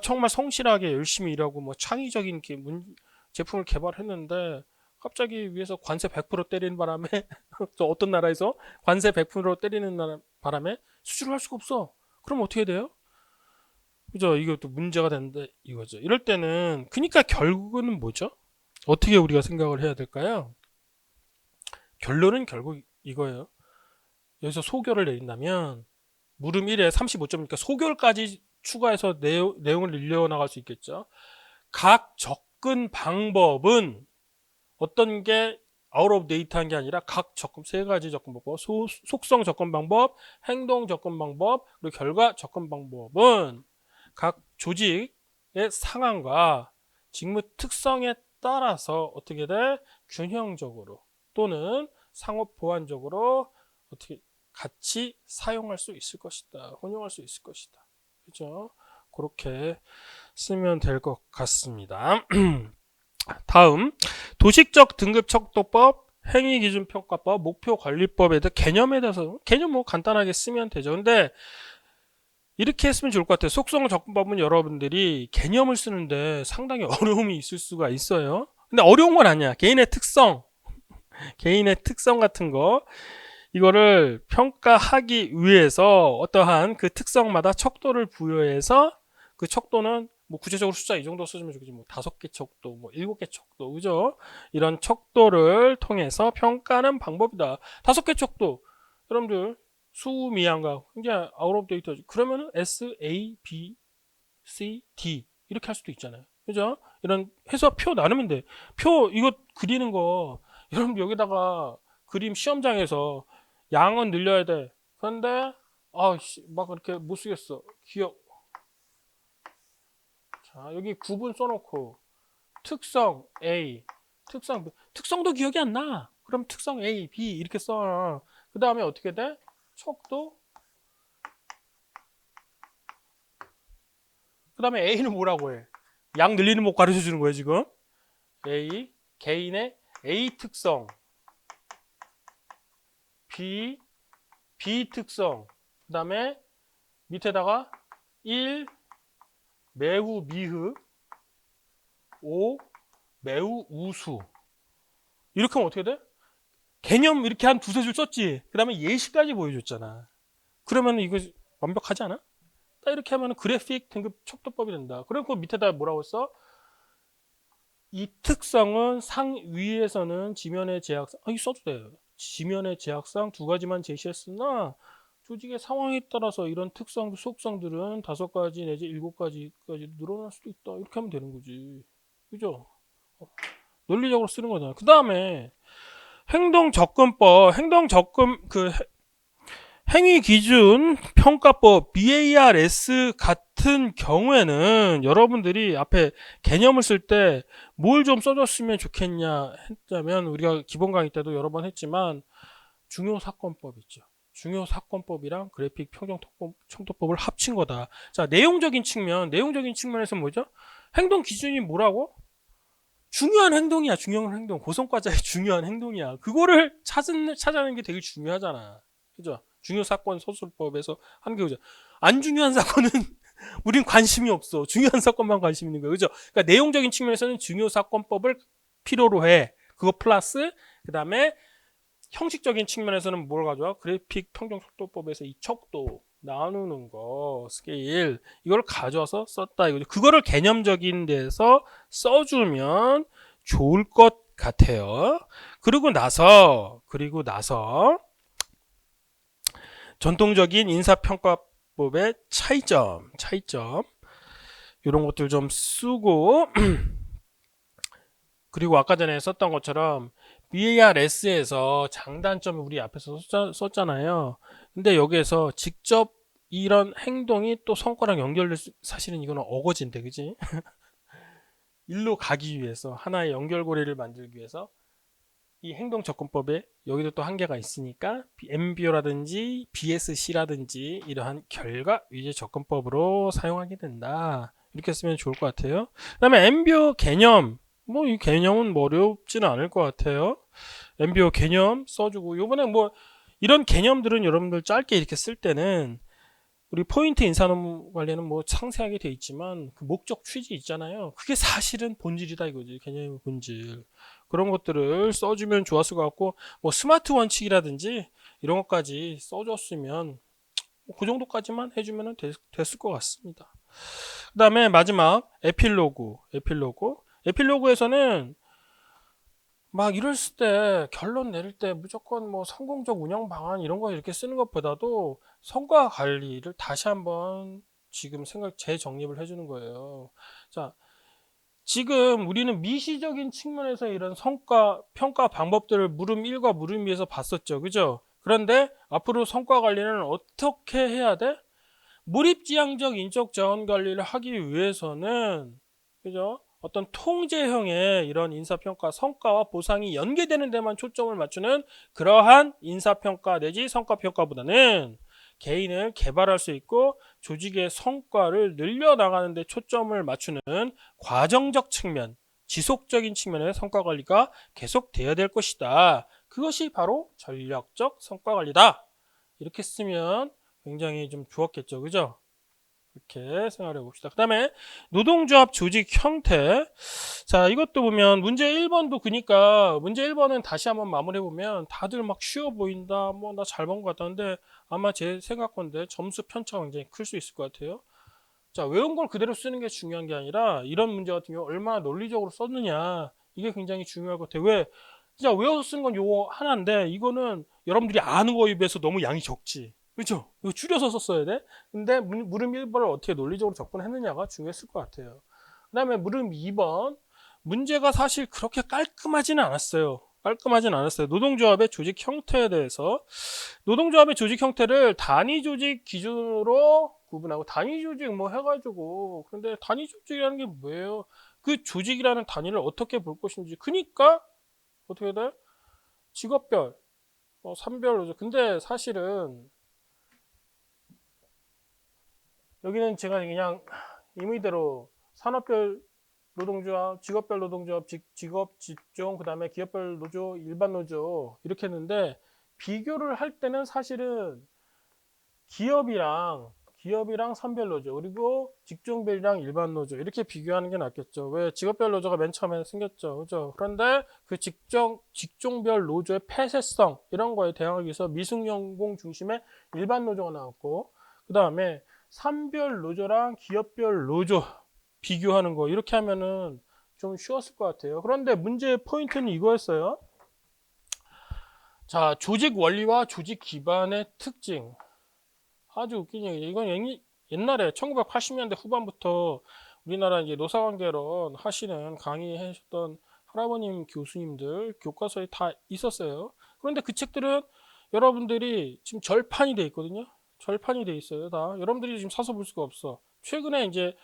Speaker 1: 정말 성실하게 열심히 일하고 뭐 창의적인 제품을 개발했는데 갑자기 위에서 관세 100% 때리는 바람에 또 어떤 나라에서 관세 100% 때리는 바람에 수출을 할 수가 없어. 그럼 어떻게 돼요? 그죠? 이것도 문제가 되는데 이거죠. 이럴 때는 그러니까 결국은 뭐죠? 어떻게 우리가 생각을 해야 될까요? 결론은 결국 이거예요. 여기서 소결을 내린다면 물음 1에 35점이니까 소결까지 추가해서 내용을 늘려나갈 수 있겠죠. 각 접근 방법은 어떤 게 아웃 오브 데이터한 게 아니라 각 접근 세 가지 접근 방법, 속성 접근 방법, 행동 접근 방법, 그리고 결과 접근 방법은 각 조직의 상황과 직무 특성에 따라서 어떻게 돼? 균형적으로 또는 상호 보완적으로 어떻게 같이 사용할 수 있을 것이다. 혼용할 수 있을 것이다. 그죠? 그렇게 쓰면 될 것 같습니다. 다음 도식적 등급척도법, 행위기준평가법, 목표관리법에 대해 개념에 대해서 개념 뭐 간단하게 쓰면 되죠. 근데 이렇게 했으면 좋을 것 같아요. 속성 접근법은 여러분들이 개념을 쓰는데 상당히 어려움이 있을 수가 있어요. 근데 어려운 건 아니야. 개인의 특성 같은 거 이거를 평가하기 위해서 어떠한 그 특성마다 척도를 부여해서 그 척도는 뭐 구체적으로 숫자 이 정도 써주면 좋겠지 뭐 5개 척도 뭐 7개 척도 그죠? 이런 척도를 통해서 평가하는 방법이다. 5개 척도 여러분들 수미양과 이제 아웃 오브 데이터지. 그러면은 S, A, B, C, D 이렇게 할 수도 있잖아요. 그죠? 이런 해서 표 나누면 돼. 표 이거 그리는 거 여러분 여기다가 그림 시험장에서 양은 늘려야 돼. 그런데 막 그렇게 못 쓰겠어. 기억. 자, 여기 구분 써놓고 특성 A, 특성 B. 특성도 기억이 안 나. 그럼 특성 A, B 이렇게 써. 그 다음에 어떻게 돼? 척도. 그 다음에 A는 뭐라고 해? 양 늘리는 법 가르쳐 주는 거예요, 지금. A, 개인의 A 특성. B, B 특성. 그 다음에 밑에다가 1, 매우 미흡. 5, 매우 우수. 이렇게 하면 어떻게 돼? 개념 이렇게 한 두세 줄 썼지. 그 다음에 예시까지 보여줬잖아. 그러면 이거 완벽하지 않아? 딱 이렇게 하면 그래픽 등급 척도법이 된다. 그리고 그 밑에다 뭐라고 써? 이 특성은 상위에서는 지면의 제약상, 이거 써도 돼요. 지면의 제약상 두 가지만 제시했으나 조직의 상황에 따라서 이런 특성, 속성들은 5가지 내지 7가지까지 늘어날 수도 있다. 이렇게 하면 되는 거지. 그죠? 논리적으로 쓰는 거잖아. 그 다음에 행위기준 평가법 BARS 같은 경우에는 여러분들이 앞에 개념을 쓸 때 뭘 좀 써줬으면 좋겠냐 했자면, 우리가 기본 강의 때도 여러 번 했지만 중요사건법 있죠. 중요사건법이랑 그래픽 청도법을 합친 거다. 자, 내용적인 측면에서 뭐죠? 행동 기준이 뭐라고? 중요한 행동이야. 중요한 행동. 고성과자의 중요한 행동이야. 그거를 찾아내는 게 되게 중요하잖아. 그죠? 중요사건 소술법에서 하는 게 그죠? 안 중요한 사건은 우린 관심이 없어. 중요한 사건만 관심 있는 거야. 그죠? 그러니까 내용적인 측면에서는 중요사건법을 필요로 해. 그거 플러스 그 다음에 형식적인 측면에서는 뭘 가져와? 그래픽 평정속도법에서 이 척도 나누는 거, 스케일, 이걸 가져와서 썼다 이거죠. 그거를 개념적인 데서 써주면 좋을 것 같아요. 그리고 나서 전통적인 인사평가법의 차이점 이런 것들 좀 쓰고 그리고 아까 전에 썼던 것처럼 BARS에서 장단점을 우리 앞에서 썼잖아요. 근데 여기에서 직접 이런 행동이 또 성과랑 연결될 사실은 이거는 어거지인데, 그지? 일로 가기 위해서 하나의 연결고리를 만들기 위해서 이 행동접근법에 여기도 또 한계가 있으니까 MBO라든지 BSC라든지 이러한 결과 위주 접근법으로 사용하게 된다. 이렇게 쓰면 좋을 것 같아요. 그 다음에 MBO 개념, 이 개념은 어렵지는 않을 것 같아요. MBO 개념 써주고, 요번에 이런 개념들은 여러분들 짧게 이렇게 쓸 때는 우리 포인트 인사노무 관리는 상세하게 돼 있지만 그 목적 취지 있잖아요. 그게 사실은 본질이다 이거지. 개념의 본질. 그런 것들을 써주면 좋았을 것 같고, 스마트 원칙이라든지 이런 것까지 써줬으면 그 정도까지만 해주면 됐을 것 같습니다. 그 다음에 마지막 에필로그에서는 이랬을 때 결론 내릴 때 무조건 성공적 운영 방안 이런 거 이렇게 쓰는 것보다도 성과 관리를 다시 한번 지금 재정립을 해주는 거예요. 자, 지금 우리는 미시적인 측면에서 이런 성과 평가 방법들을 물음 1과 물음 2에서 봤었죠. 그죠? 그런데 앞으로 성과 관리는 어떻게 해야 돼? 몰입지향적 인적 자원 관리를 하기 위해서는, 그죠? 어떤 통제형의 이런 인사평가 성과와 보상이 연계되는 데만 초점을 맞추는 그러한 인사평가 내지 성과평가보다는 개인을 개발할 수 있고 조직의 성과를 늘려나가는 데 초점을 맞추는 과정적 측면, 지속적인 측면의 성과관리가 계속돼야 될 것이다. 그것이 바로 전략적 성과관리다. 이렇게 쓰면 굉장히 좀 좋았겠죠. 그죠? 이렇게 생각해 봅시다. 그 다음에 노동조합 조직 형태. 자, 이것도 보면 문제 1번도 그니까 문제 1번은 다시 한번 마무리해 보면 다들 쉬워 보인다. 나 잘 본 것 같다는데 아마 제 생각건데 점수 편차가 굉장히 클 수 있을 것 같아요. 자, 외운 걸 그대로 쓰는 게 중요한 게 아니라 이런 문제 같은 경우 얼마나 논리적으로 썼느냐. 이게 굉장히 중요할 것 같아요. 왜? 진짜 외워서 쓰는 건 요거 하나인데 이거는 여러분들이 아는 거에 비해서 너무 양이 적지. 그렇죠? 이거 줄여서 썼어야 돼. 근데 물음 1번을 어떻게 논리적으로 접근했느냐가 중요했을 것 같아요. 그 다음에 물음 2번. 문제가 사실 그렇게 깔끔하지는 않았어요. 노동조합의 조직 형태에 대해서. 노동조합의 조직 형태를 단위 조직 기준으로 구분하고 단위 조직 뭐 해가지고 그런데 단위 조직이라는 게 뭐예요? 그 조직이라는 단위를 어떻게 볼 것인지 그니까 어떻게 돼? 직업별, 산별로죠. 근데 사실은 여기는 제가 그냥 임의대로 산업별 노동조합, 직업별 노동조합, 직업, 직종, 그 다음에 기업별 노조, 일반 노조 이렇게 했는데 비교를 할 때는 사실은 기업이랑 선별 노조 그리고 직종별이랑 일반 노조 이렇게 비교하는 게 낫겠죠. 왜 직업별 노조가 맨 처음에 생겼죠, 그죠? 그런데 그 직종별 노조의 폐쇄성 이런 거에 대항하기 위해서 미승연공 중심의 일반 노조가 나왔고 그 다음에 산별 노조랑 기업별 노조 비교하는 거 이렇게 하면은 좀 쉬웠을 것 같아요. 그런데 문제의 포인트는 이거였어요. 자, 조직 원리와 조직 기반의 특징. 아주 웃긴 얘기죠. 이건 옛날에 1980년대 후반부터 우리나라 이제 노사관계론 하시는 강의하셨던 할아버님 교수님들 교과서에 다 있었어요. 그런데 그 책들은 여러분들이 지금 절판이 돼 있거든요. 절판이 돼 있어요. 다 여러분들이 지금 사서 볼 수가 없어. 최근에 이제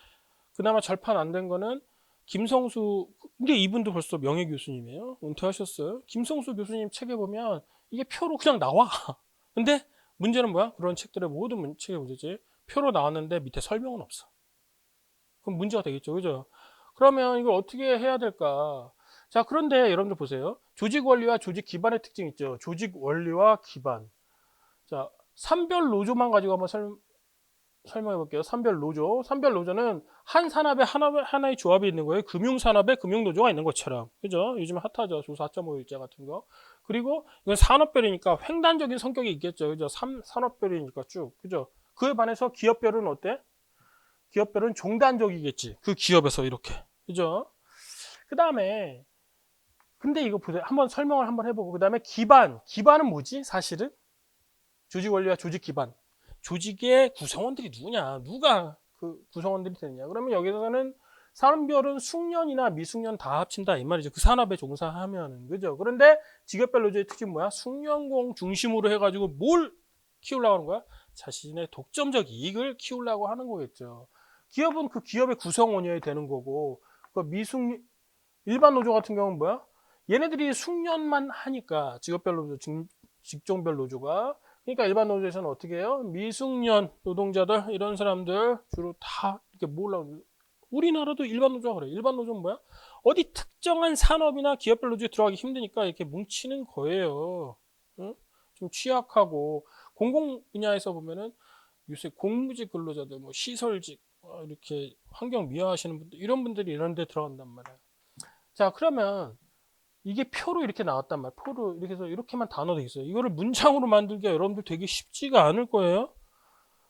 Speaker 1: 그나마 절판 안 된 거는 김성수, 근데 이분도 벌써 명예 교수님이에요. 은퇴하셨어요. 김성수 교수님 책에 보면 이게 표로 그냥 나와. 근데 문제는 뭐야? 그런 책들의 모든 책의 문제지. 표로 나왔는데 밑에 설명은 없어. 그럼 문제가 되겠죠. 그죠? 그러면 이걸 어떻게 해야 될까? 자, 그런데 여러분들 보세요. 조직 원리와 조직 기반의 특징 있죠. 조직 원리와 기반. 자, 산별 노조만 가지고 한번 설명해 볼게요. 산별 노조. 산별 노조는 한 산업에 하나의 조합이 있는 거예요. 금융산업에 금융노조가 있는 것처럼. 그죠? 요즘 핫하죠. 조 4.5 일자 같은 거. 그리고 이건 산업별이니까 횡단적인 성격이 있겠죠. 그죠? 산업별이니까 쭉. 그죠? 그에 반해서 기업별은 어때? 기업별은 종단적이겠지. 그 기업에서 이렇게. 그죠? 그 다음에, 근데 이거 보세요. 한번 설명을 한번 해보고. 그 다음에 기반. 기반은 뭐지? 사실은? 조직 원리와 조직 기반. 조직의 구성원들이 누구냐? 누가 그 구성원들이 되느냐? 그러면 여기서는 산별은 숙련이나 미숙련 다 합친다 이 말이죠. 그 산업에 종사하면은 그죠? 그런데 직업별 노조의 특징 뭐야? 숙련공 중심으로 해가지고 뭘 키우려고 하는 거야? 자신의 독점적 이익을 키우려고 하는 거겠죠. 기업은 그 기업의 구성원이어야 되는 거고 그 일반 노조 같은 경우는 뭐야? 얘네들이 숙련만 하니까 직업별 노조, 직종별 노조가 그러니까 일반 노조에서는 어떻게 해요? 미숙련 노동자들 이런 사람들 주로 다 이렇게 모으려고 우리나라도 일반 노조가 그래. 일반 노조는 뭐야? 어디 특정한 산업이나 기업별 노조에 들어가기 힘드니까 이렇게 뭉치는 거예요. 응? 좀 취약하고 공공 분야에서 보면은 요새 공무직 근로자들, 뭐 시설직 이렇게 환경 미화하시는 분들 이런 분들이 이런 데 들어간단 말이야. 자, 그러면 이게 표로 이렇게 나왔단 말이에요. 표로 이렇게 해서 이렇게만 단어 돼 있어요. 이거를 문장으로 만들기가 여러분들 되게 쉽지가 않을 거예요.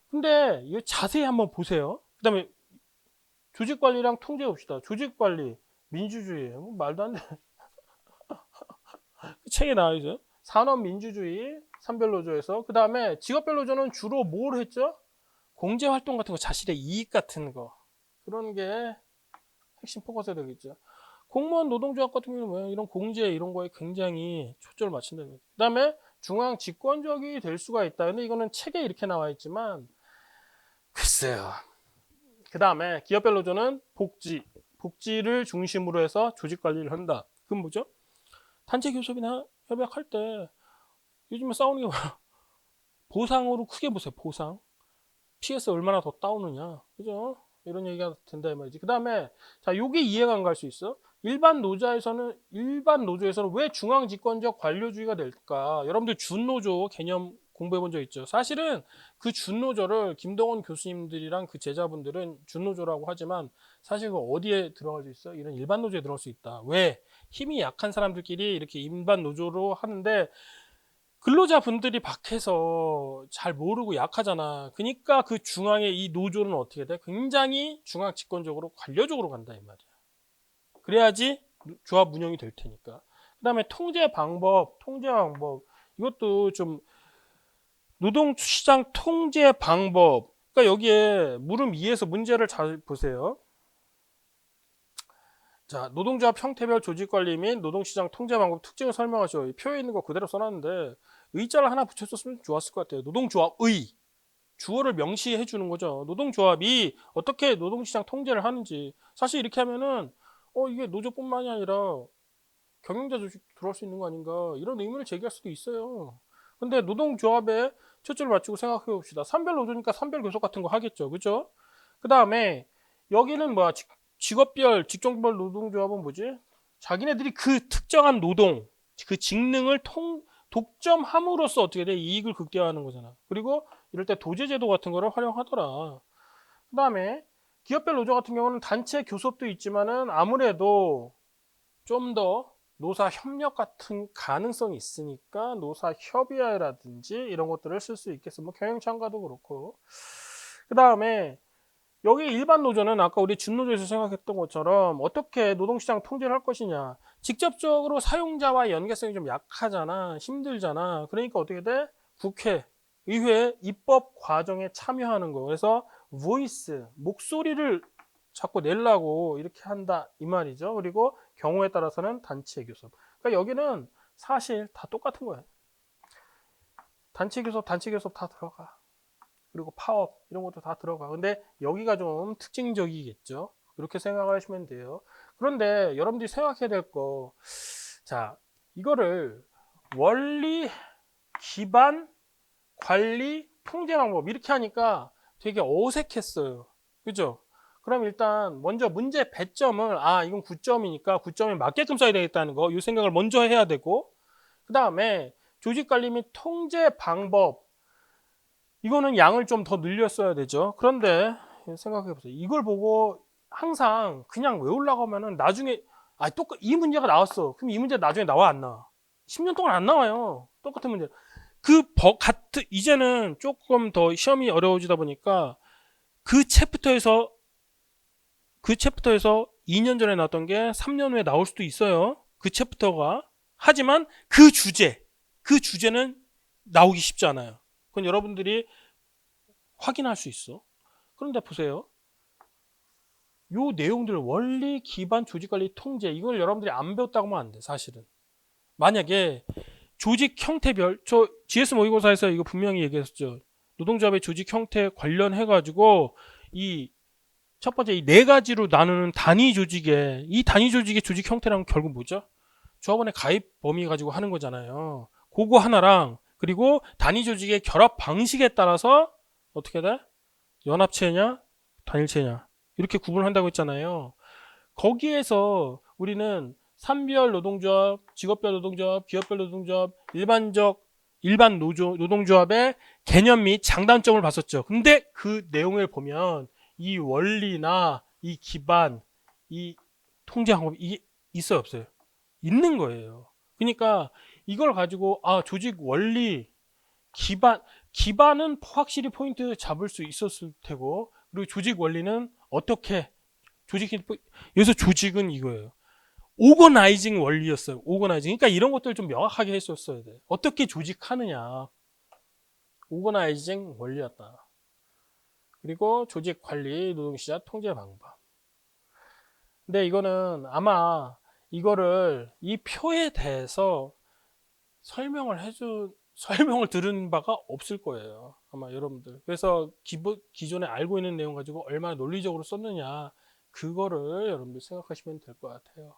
Speaker 1: 근데 이거 자세히 한번 보세요. 그 다음에 조직관리랑 통제 봅시다. 조직관리, 민주주의. 뭐 말도 안 돼. 책에 나와 있어요. 산업민주주의, 산별노조에서. 그 다음에 직업별노조는 주로 뭘 했죠? 공제활동 같은 거, 자신의 이익 같은 거. 그런 게 핵심 포커스가 되겠죠. 공무원 노동조합 같은 경우는 뭐예요? 이런 공제 이런 거에 굉장히 초점을 맞춘다는 거죠. 그 다음에 중앙 집권적이 될 수가 있다. 근데 이거는 책에 이렇게 나와 있지만 글쎄요. 그 다음에 기업별 노조는 복지를 중심으로 해서 조직 관리를 한다. 그건 뭐죠? 단체 교섭이나 협약할 때 요즘에 싸우는 게 뭐야? 보상으로 크게 보세요. 보상. PS 얼마나 더 따오느냐. 그죠? 이런 얘기가 된다 이 말이지. 그 다음에 자, 요게 이해가 안 갈 수 있어. 일반 노조에서는 왜 중앙 집권적 관료주의가 될까? 여러분들 준노조 개념 공부해 본 적 있죠? 사실은 그 준노조를 김동원 교수님들이랑 그 제자분들은 준노조라고 하지만 사실 그 어디에 들어갈 수 있어? 이런 일반 노조에 들어갈 수 있다. 왜? 힘이 약한 사람들끼리 이렇게 일반 노조로 하는데 근로자분들이 밖에서 잘 모르고 약하잖아. 그러니까 그 중앙의 이 노조는 어떻게 돼? 굉장히 중앙 집권적으로 관료적으로 간다 이 말이야. 그래야지 조합 운영이 될 테니까. 그다음에 통제 방법. 이것도 좀 노동시장 통제 방법. 그러니까 여기에 물음 2에서 문제를 잘 보세요. 자, 노동조합 형태별 조직관리 및 노동시장 통제 방법 특징을 설명하시오. 이 표에 있는 거 그대로 써놨는데 의자를 하나 붙였었으면 좋았을 것 같아요. 노동조합의 주어를 명시해 주는 거죠. 노동조합이 어떻게 노동시장 통제를 하는지. 사실 이렇게 하면은 이게 노조뿐만이 아니라 경영자도 들어올 수 있는 거 아닌가 이런 의문을 제기할 수도 있어요. 근데 노동조합에 초점을 맞추고 생각해 봅시다. 산별 노조니까 산별 교섭 같은 거 하겠죠. 그죠? 그 다음에 여기는 뭐야? 직업별, 직종별 노동조합은 뭐지? 자기네들이 그 특정한 노동, 그 직능을 독점함으로써 어떻게 돼? 이익을 극대화하는 거잖아. 그리고 이럴 때 도제제도 같은 거를 활용하더라. 그 다음에 기업별 노조 같은 경우는 단체 교섭도 있지만은 아무래도 좀 더 노사 협력 같은 가능성이 있으니까 노사 협의회라든지 이런 것들을 쓸 수 있겠어. 뭐 경영창가도 그렇고. 그 다음에 여기 일반 노조는 아까 우리 준노조에서 생각했던 것처럼 어떻게 노동시장 통제를 할 것이냐. 직접적으로 사용자와 연계성이 좀 약하잖아. 힘들잖아. 그러니까 어떻게 돼? 국회, 의회 입법 과정에 참여하는 거. 그래서 voice, 목소리를 자꾸 내려고 이렇게 한다 이 말이죠. 그리고 경우에 따라서는 단체 교섭. 그러니까 여기는 사실 다 똑같은 거예요. 단체 교섭 다 들어가. 그리고 파업 이런 것도 다 들어가. 근데 여기가 좀 특징적이겠죠. 그렇게 생각을 하시면 돼요. 그런데 여러분들이 생각해야 될 거, 자, 이거를 원리, 기반, 관리, 통제 방법 이렇게 하니까 되게 어색했어요. 그죠? 그럼 일단 먼저 문제 배점을 이건 9점이니까 9점에 맞게끔 써야 되겠다는 거 이 생각을 먼저 해야 되고, 그 다음에 조직관리 및 통제 방법 이거는 양을 좀 더 늘렸어야 되죠. 그런데 생각해 보세요. 이걸 보고 항상 그냥 외우려고 하면은 나중에 이 문제가 나왔어. 그럼 이 문제 나중에 나와 안 나와? 10년 동안 안 나와요. 똑같은 문제. 이제는 조금 더 시험이 어려워지다 보니까 그 챕터에서 2년 전에 나왔던 게 3년 후에 나올 수도 있어요. 그 챕터가. 하지만 그 주제는 나오기 쉽지 않아요. 그건 여러분들이 확인할 수 있어. 그런데 보세요. 요 내용들 원리, 기반, 조직관리, 통제 이걸 여러분들이 안 배웠다고 하면 안 돼. 사실은. 만약에 조직 형태별 GS 모의고사에서 이거 분명히 얘기했었죠. 노동조합의 조직 형태 관련해 가지고 이 첫 번째 이 네 가지로 나누는 단위 조직의 조직 형태랑 결국 뭐죠? 조합원의 가입 범위 가지고 하는 거잖아요. 그거 하나랑 그리고 단위 조직의 결합 방식에 따라서 어떻게 돼? 연합체냐, 단일체냐 이렇게 구분한다고 했잖아요. 거기에서 우리는 산별 노동조합, 직업별 노동조합, 기업별 노동조합, 일반 노동조합의 개념 및 장단점을 봤었죠. 근데 그 내용을 보면 이 원리나 이 기반, 이 통제 방법 이게 있어요, 없어요? 있는 거예요. 그러니까 이걸 가지고 조직 원리, 기반은 확실히 포인트 잡을 수 있었을 테고 그리고 조직 원리는 어떻게 여기서 조직은 이거예요. 오거나이징 원리였어요. 오거나이징. 그러니까 이런 것들 좀 명확하게 했었어야 돼. 어떻게 조직하느냐. 오거나이징 원리였다. 그리고 조직 관리, 노동시장 통제 방법. 근데 이거는 아마 이 표에 대해서 설명을 들은 바가 없을 거예요. 아마 여러분들. 그래서 기존에 알고 있는 내용 가지고 얼마나 논리적으로 썼느냐. 그거를 여러분들 생각하시면 될 것 같아요.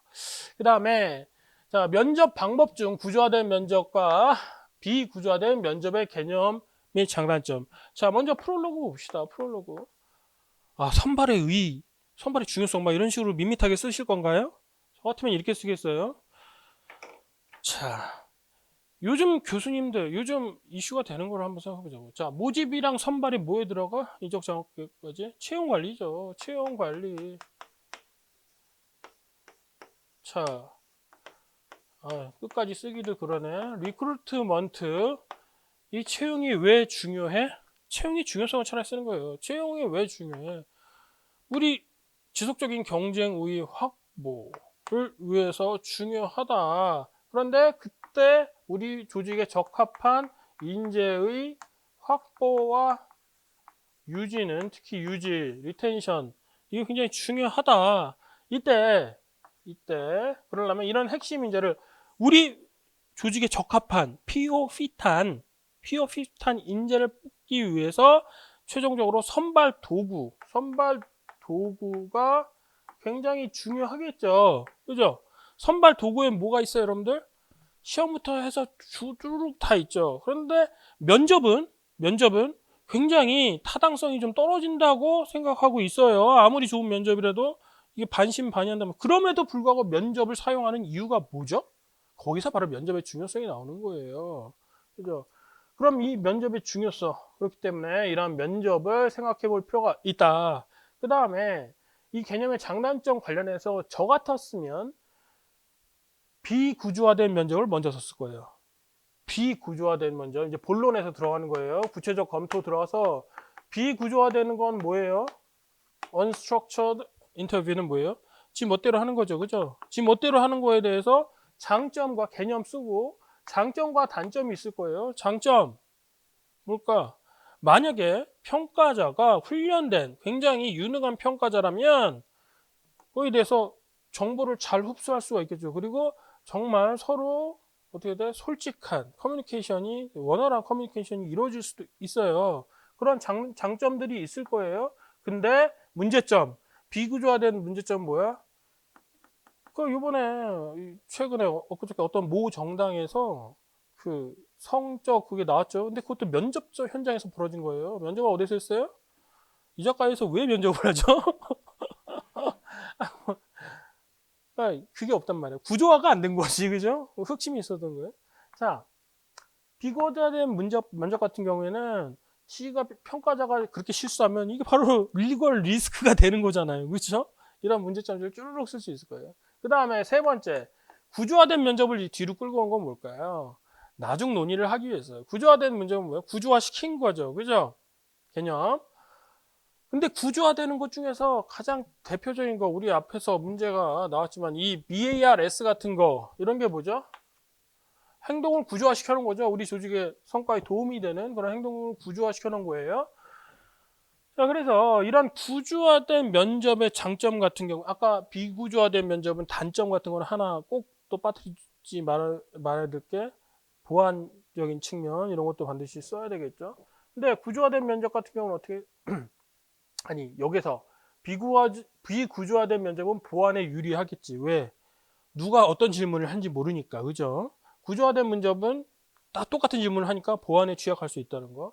Speaker 1: 그 다음에, 자, 면접 방법 중 구조화된 면접과 비구조화된 면접의 개념 및 장단점. 자, 먼저 프롤로그 봅시다. 프롤로그. 선발의 중요성, 막 이런 식으로 밋밋하게 쓰실 건가요? 저 같으면 이렇게 쓰겠어요. 자, 요즘 교수님들, 요즘 이슈가 되는 걸 한번 생각해보자고. 자, 모집이랑 선발이 뭐에 들어가? 인적 장학까지? 채용 관리죠. 채용 관리. 자, 끝까지 쓰기도 그러네. 리크루트먼트. 이 채용이 왜 중요해? 채용이 중요성을 차라리 쓰는 거예요. 채용이 왜 중요해? 우리 지속적인 경쟁 우위 확보를 위해서 중요하다. 그런데 그때 우리 조직에 적합한 인재의 확보와 유지는 특히 리텐션 이게 굉장히 중요하다. 이때 그러려면 이런 핵심 인재를 우리 조직에 적합한 피어 핏한 인재를 뽑기 위해서 최종적으로 선발 도구가 굉장히 중요하겠죠. 그죠? 선발 도구에 뭐가 있어요, 여러분들? 시험부터 해서 주르륵 다 있죠. 그런데 면접은 굉장히 타당성이 좀 떨어진다고 생각하고 있어요. 아무리 좋은 면접이라도 이게 반신반의한다면, 그럼에도 불구하고 면접을 사용하는 이유가 뭐죠? 거기서 바로 면접의 중요성이 나오는 거예요. 그죠? 그럼 이 면접의 중요성, 그렇기 때문에 이러한 면접을 생각해 볼 필요가 있다. 그 다음에 이 개념의 장단점 관련해서 저 같았으면 비구조화된 면접을 먼저 썼을 거예요. 비구조화된 면접, 이제 본론에서 들어가는 거예요. 구체적 검토 들어가서 비구조화되는 건 뭐예요? Unstructured interview는 뭐예요? 지 멋대로 하는 거죠. 그죠? 지 멋대로 하는 거에 대해서 장점과 개념 쓰고 장점과 단점이 있을 거예요. 장점 뭘까? 만약에 평가자가 훈련된 굉장히 유능한 평가자라면 거기에 대해서 정보를 잘 흡수할 수가 있겠죠. 그리고 정말 서로 어떻게 돼? 솔직한 커뮤니케이션이, 원활한 커뮤니케이션이 이루어질 수도 있어요. 그런 장점들이 있을 거예요. 근데 문제점, 비구조화된 문제점 뭐야? 그 요번에 최근에 엊그저께 어떤 모 정당에서 그 성적 그게 나왔죠. 근데 그것도 면접적 현장에서 벌어진 거예요. 면접을 어디서 했어요? 이 작가에서 왜 면접을 하죠? 그러니까 그게 없단 말이에요. 구조화가 안 된 거지, 그죠? 흑심이 있었던 거예요. 자, 비거자된 면접 같은 경우에는 지가 평가자가 그렇게 실수하면 이게 바로 리걸 리스크가 되는 거잖아요, 그렇죠? 이런 문제점들을 쭈르륵 쓸 수 있을 거예요. 그 다음에 세 번째, 구조화된 면접을 뒤로 끌고 온 건 뭘까요? 나중 논의를 하기 위해서. 구조화된 면접은 뭐예요? 구조화 시킨 거죠, 그죠? 개념. 근데 구조화되는 것 중에서 가장 대표적인 거, 우리 앞에서 문제가 나왔지만 이 BARS 같은 거, 이런 게 뭐죠? 행동을 구조화시켜 놓은 거죠. 우리 조직의 성과에 도움이 되는 그런 행동을 구조화시켜 놓은 거예요. 자, 그래서 이런 구조화된 면접의 장점 같은 경우, 아까 비구조화된 면접은 단점 같은 걸 하나 꼭 또 빠뜨리지 말아야 될 게 보완적인 측면, 이런 것도 반드시 써야 되겠죠. 근데 구조화된 면접 같은 경우는 어떻게 아니, 여기서 비구조화된 면접은 보완에 유리하겠지. 왜? 누가 어떤 질문을 한지 모르니까, 그죠? 구조화된 면접은 다 똑같은 질문을 하니까 보완에 취약할 수 있다는 거.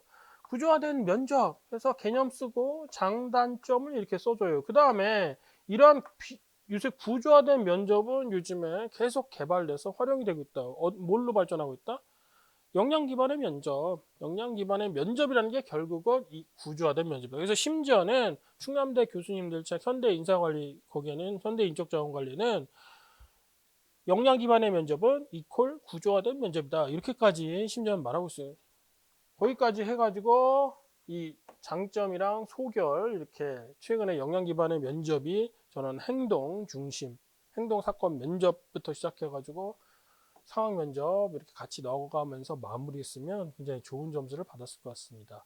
Speaker 1: 구조화된 면접에서 개념 쓰고 장단점을 이렇게 써줘요. 그 다음에 이러한 요새 구조화된 면접은 요즘에 계속 개발돼서 활용이 되고 있다. 뭘로 발전하고 있다? 역량 기반의 면접, 역량 기반의 면접이라는 게 결국은 이 구조화된 면접이다. 그래서 심지어는 충남대 교수님들 책 현대 인사관리, 거기에는 현대 인적자원관리는 역량 기반의 면접은 이퀄 구조화된 면접이다. 이렇게까지 심지어는 말하고 있어요. 거기까지 해가지고 이 장점이랑 소결, 이렇게 최근에 역량 기반의 면접이 저는 행동 중심, 행동 사건 면접부터 시작해가지고 상황 면접 이렇게 같이 넣어가면서 마무리했으면 굉장히 좋은 점수를 받았을 것 같습니다.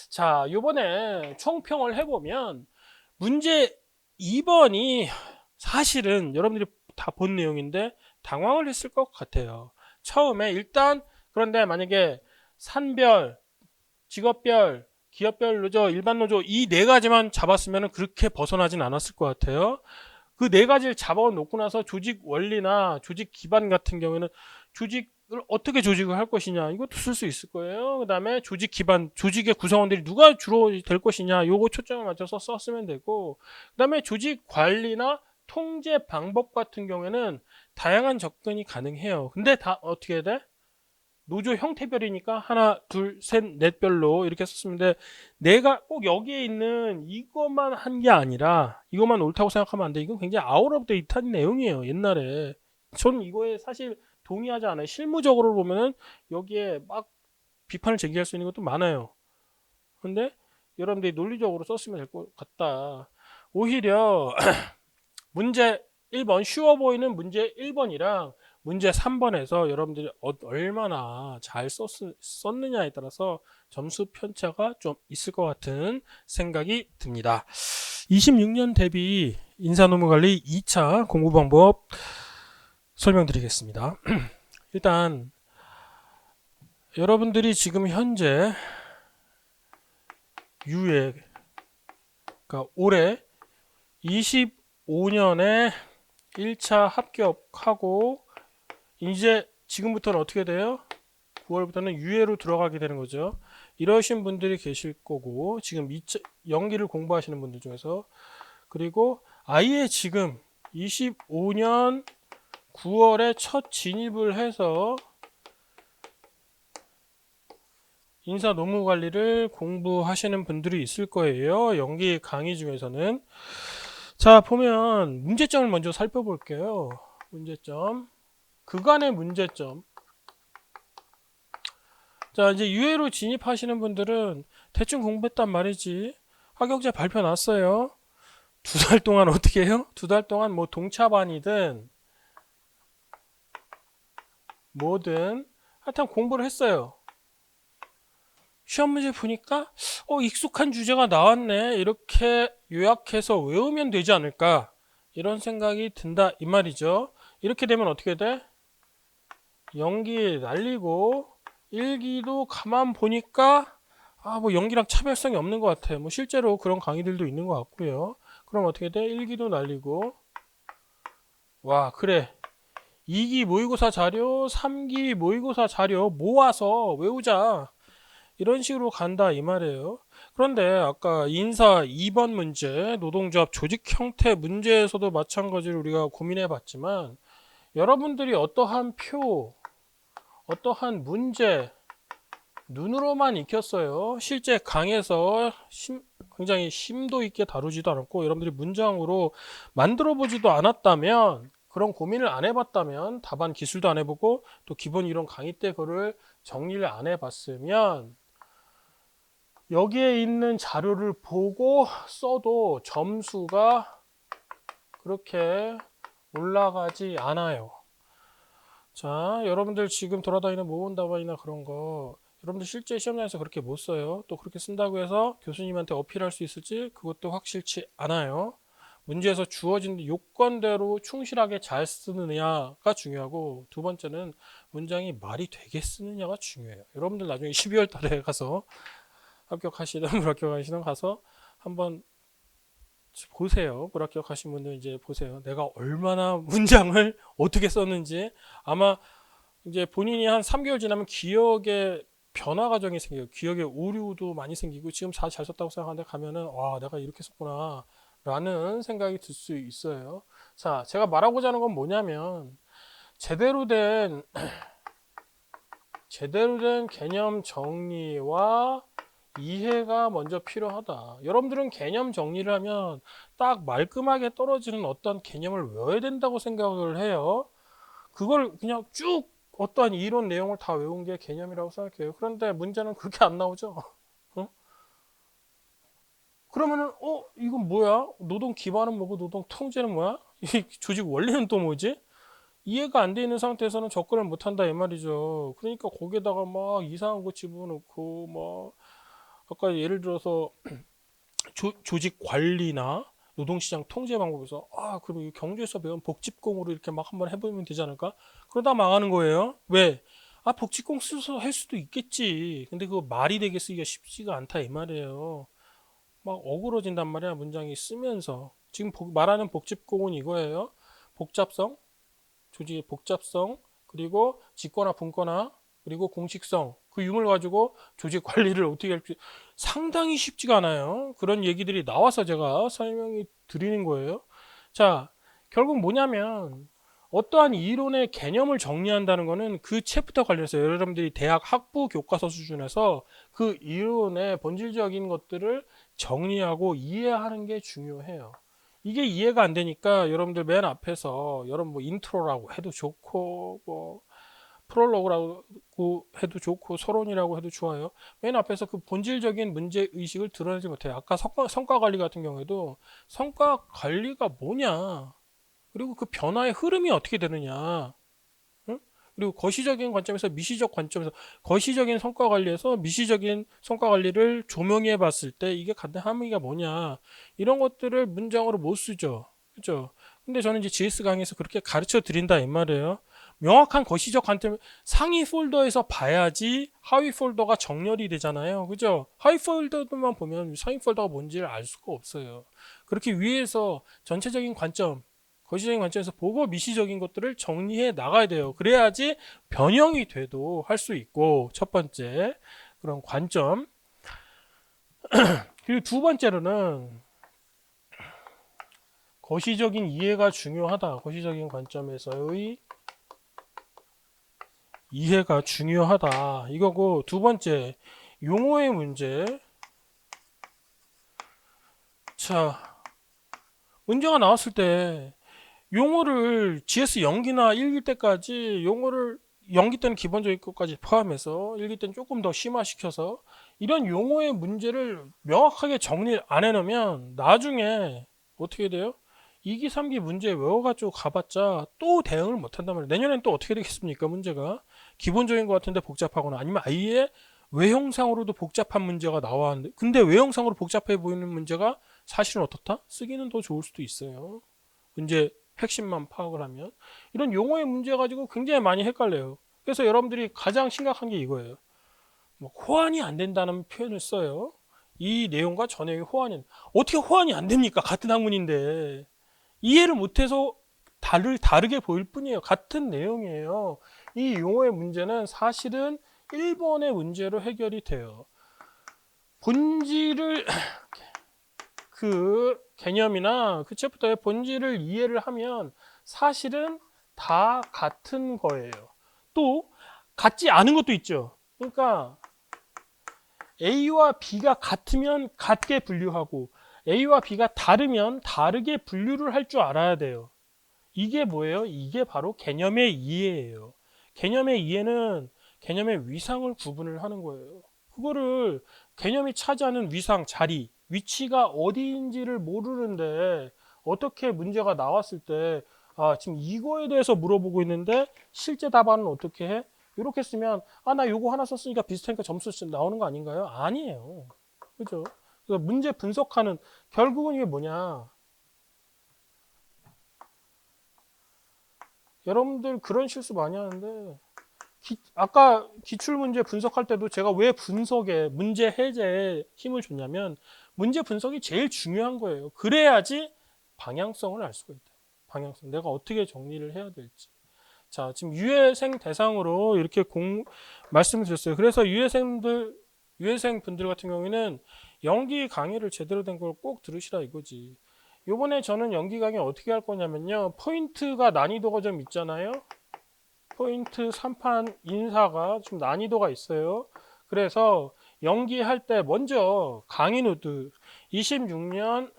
Speaker 1: 자, 요번에 총평을 해보면 문제 2번이 사실은 여러분들이 다 본 내용인데 당황을 했을 것 같아요. 처음에 일단, 그런데 만약에 산별, 직업별, 기업별 노조, 일반 노조 이 네 가지만 잡았으면 그렇게 벗어나진 않았을 것 같아요. 그 네 가지를 잡아놓고 나서 조직 원리나 조직 기반 같은 경우에는 조직을 어떻게 조직을 할 것이냐, 이것도 쓸 수 있을 거예요. 그 다음에 조직 기반, 조직의 구성원들이 누가 주로 될 것이냐, 요거 초점을 맞춰서 썼으면 되고, 그 다음에 조직 관리나 통제 방법 같은 경우에는 다양한 접근이 가능해요. 근데 다 어떻게 해야 돼? 노조 형태별이니까 하나, 둘, 셋, 넷 별로 이렇게 썼으면 돼. 내가 꼭 여기에 있는 이것만 한 게 아니라 이것만 옳다고 생각하면 안 돼. 이건 굉장히 아웃 오브 데이터인 내용이에요. 옛날에. 저는 이거에 사실 동의하지 않아요. 실무적으로 보면은 여기에 막 비판을 제기할 수 있는 것도 많아요. 근데 여러분들이 논리적으로 썼으면 될 것 같다. 오히려 문제 1번, 쉬워 보이는 문제 1번이랑 문제 3번에서 여러분들이 얼마나 잘 썼느냐에 따라서 점수 편차가 좀 있을 것 같은 생각이 듭니다. 26년 대비 인사노무관리 2차 공부 방법 설명드리겠습니다. 일단 여러분들이 지금 현재 유예, 그러니까 올해 25년에 1차 합격하고 이제 지금부터는 어떻게 돼요? 9월부터는 유예로 들어가게 되는 거죠. 이러신 분들이 계실 거고 지금 연기를 공부하시는 분들 중에서 그리고 아예 지금 25년 9월에 첫 진입을 해서 인사 노무 관리를 공부하시는 분들이 있을 거예요. 연기 강의 중에서는. 자, 보면 문제점을 먼저 살펴볼게요. 문제점. 그간의 문제점. 자, 이제 유예로 진입하시는 분들은 대충 공부했단 말이지. 합격자 발표 났어요. 2달 동안 어떻게 해요? 2달 동안 뭐 동차반이든 뭐든 하여튼 공부를 했어요. 시험 문제 보니까 익숙한 주제가 나왔네. 이렇게 요약해서 외우면 되지 않을까? 이런 생각이 든다 이 말이죠. 이렇게 되면 어떻게 돼? 연기 날리고 일기도 가만 보니까 뭐 연기랑 차별성이 없는 것 같아요. 뭐 실제로 그런 강의들도 있는 것 같고요. 그럼 어떻게 돼? 일기도 날리고 와 그래 2기 모의고사 자료 3기 모의고사 자료 모아서 외우자 이런 식으로 간다 이 말이에요. 그런데 아까 인사 2번 문제 노동조합 조직 형태 문제에서도 마찬가지로 우리가 고민해 봤지만 여러분들이 어떠한 표 어떠한 문제 눈으로만 익혔어요. 실제 강에서 굉장히 심도 있게 다루지도 않았고 여러분들이 문장으로 만들어 보지도 않았다면 그런 고민을 안 해봤다면 답안 기술도 안 해보고 또 기본 이론 강의 때 그거를 정리를 안 해봤으면 여기에 있는 자료를 보고 써도 점수가 그렇게 올라가지 않아요. 자, 여러분들 지금 돌아다니는 모범답안이나 그런 거 여러분들 실제 시험장에서 그렇게 못 써요. 또 그렇게 쓴다고 해서 교수님한테 어필할 수 있을지 그것도 확실치 않아요. 문제에서 주어진 요건대로 충실하게 잘 쓰느냐가 중요하고 두 번째는 문장이 말이 되게 쓰느냐가 중요해요. 여러분들 나중에 12월 달에 가서 합격하시든 불합격하시든 가서 한번 보세요. 불합격하신 분들 이제 보세요. 내가 얼마나 문장을 어떻게 썼는지 아마 이제 본인이 한 3개월 지나면 기억에 변화 과정이 생겨요. 기억에 오류도 많이 생기고 지금 잘 썼다고 생각하는데 가면은 와 내가 이렇게 썼구나 라는 생각이 들 수 있어요. 자 제가 말하고자 하는 건 뭐냐면 제대로 된 개념 정리와 이해가 먼저 필요하다. 여러분들은 개념 정리를 하면 딱 말끔하게 떨어지는 어떤 개념을 외워야 된다고 생각을 해요. 그걸 그냥 쭉 어떠한 이론 내용을 다 외운 게 개념이라고 생각해요. 그런데 문제는 그렇게 안 나오죠. 어? 그러면은 이건 뭐야? 노동 기반은 뭐고 노동 통제는 뭐야? 이 조직 원리는 또 뭐지? 이해가 안 돼 있는 상태에서는 접근을 못 한다 이 말이죠. 그러니까 거기에다가 막 이상한 거 집어넣고 막 아까 예를 들어서 조직 관리나 노동시장 통제 방법에서 그럼 이 경주에서 배운 복집공으로 이렇게 막 한번 해보면 되지 않을까? 그러다 망하는 거예요. 왜? 복집공 써서 할 수도 있겠지. 근데 그거 말이 되게 쓰기가 쉽지가 않다 이 말이에요. 막 어그러진단 말이야 문장이 쓰면서. 지금 말하는 복집공은 이거예요. 복잡성, 조직의 복잡성, 그리고 직거나 분거나 그리고 공식성 그 유무를 가지고 조직 관리를 어떻게 할지 상당히 쉽지가 않아요. 그런 얘기들이 나와서 제가 설명이 드리는 거예요. 자, 결국 뭐냐면 어떠한 이론의 개념을 정리한다는 것은 그 챕터 관련해서 여러분들이 대학 학부 교과서 수준에서 그 이론의 본질적인 것들을 정리하고 이해하는 게 중요해요. 이게 이해가 안 되니까 여러분들 맨 앞에서 여러분 뭐 인트로라고 해도 좋고 뭐 프롤로그라고 해도 좋고 서론이라고 해도 좋아요. 맨 앞에서 그 본질적인 문제 의식을 드러내지 못해요. 아까 성과 관리 같은 경우에도 성과 관리가 뭐냐, 그리고 그 변화의 흐름이 어떻게 되느냐, 응? 그리고 거시적인 관점에서 미시적 관점에서 거시적인 성과 관리에서 미시적인 성과 관리를 조명해 봤을 때 이게 갖는 함의가 뭐냐, 이런 것들을 문장으로 못 쓰죠. 그죠? 근데 저는 이제 GS 강의에서 그렇게 가르쳐 드린다 이 말이에요. 명확한 거시적 관점, 상위 폴더에서 봐야지 하위 폴더가 정렬이 되잖아요. 그죠? 하위 폴더만 보면 상위 폴더가 뭔지를 알 수가 없어요. 그렇게 위에서 전체적인 관점, 거시적인 관점에서 보고 미시적인 것들을 정리해 나가야 돼요. 그래야지 변형이 돼도 할 수 있고, 첫 번째 그런 관점. 그리고 두 번째로는 거시적인 이해가 중요하다. 거시적인 관점에서의 이해가 중요하다. 이거고, 두 번째, 용어의 문제. 자, 문제가 나왔을 때, 용어를 GS 연기나 1기 때까지 용어를 연기 때는 기본적인 것까지 포함해서 1기 때는 조금 더 심화시켜서 이런 용어의 문제를 명확하게 정리를 안 해놓으면 나중에 어떻게 돼요? 2기, 3기 문제 외워가지고 가봤자 또 대응을 못한단 말이에요. 내년엔 또 어떻게 되겠습니까? 문제가 기본적인 것 같은데 복잡하거나 아니면 아예 외형상으로도 복잡한 문제가 나왔는데 근데 외형상으로 복잡해 보이는 문제가 사실은 어떻다? 쓰기는 더 좋을 수도 있어요. 문제 핵심만 파악을 하면 이런 용어의 문제 가지고 굉장히 많이 헷갈려요. 그래서 여러분들이 가장 심각한 게 이거예요. 뭐 호환이 안 된다는 표현을 써요. 이 내용과 저 내용이 호환이 어떻게 호환이 안 됩니까? 같은 학문인데 이해를 못해서 다르게 보일 뿐이에요. 같은 내용이에요. 이 용어의 문제는 사실은 1번의 문제로 해결이 돼요. 본질을 그 개념이나 그 챕터의 본질을 이해를 하면 사실은 다 같은 거예요. 또 같지 않은 것도 있죠. 그러니까 A와 B가 같으면 같게 분류하고 A와 B가 다르면 다르게 분류를 할 줄 알아야 돼요. 이게 뭐예요? 이게 바로 개념의 이해예요. 개념의 이해는 개념의 위상을 구분을 하는 거예요. 그거를 개념이 차지하는 위상, 자리, 위치가 어디인지를 모르는데 어떻게 문제가 나왔을 때 지금 이거에 대해서 물어보고 있는데 실제 답안은 어떻게 해? 이렇게 쓰면 나 요거 하나 썼으니까 비슷하니까 점수 나오는 거 아닌가요? 아니에요. 그죠? 그래서 문제 분석하는 결국은 이게 뭐냐? 여러분들 그런 실수 많이 하는데 아까 기출문제 분석할 때도 제가 왜 분석에 문제 해제에 힘을 줬냐면 문제 분석이 제일 중요한 거예요. 그래야지 방향성을 알 수가 있다. 방향성. 내가 어떻게 정리를 해야 될지. 자, 지금 유해생 대상으로 이렇게 말씀을 드렸어요. 그래서 유해생 분들 같은 경우에는 연기 강의를 제대로 된 걸 꼭 들으시라 이거지. 요번에 저는 연기 강의 어떻게 할 거냐면요. 포인트가 난이도가 좀 있잖아요. 포인트 3판 인사가 좀 난이도가 있어요. 그래서 연기할 때 먼저 강의 노트 26년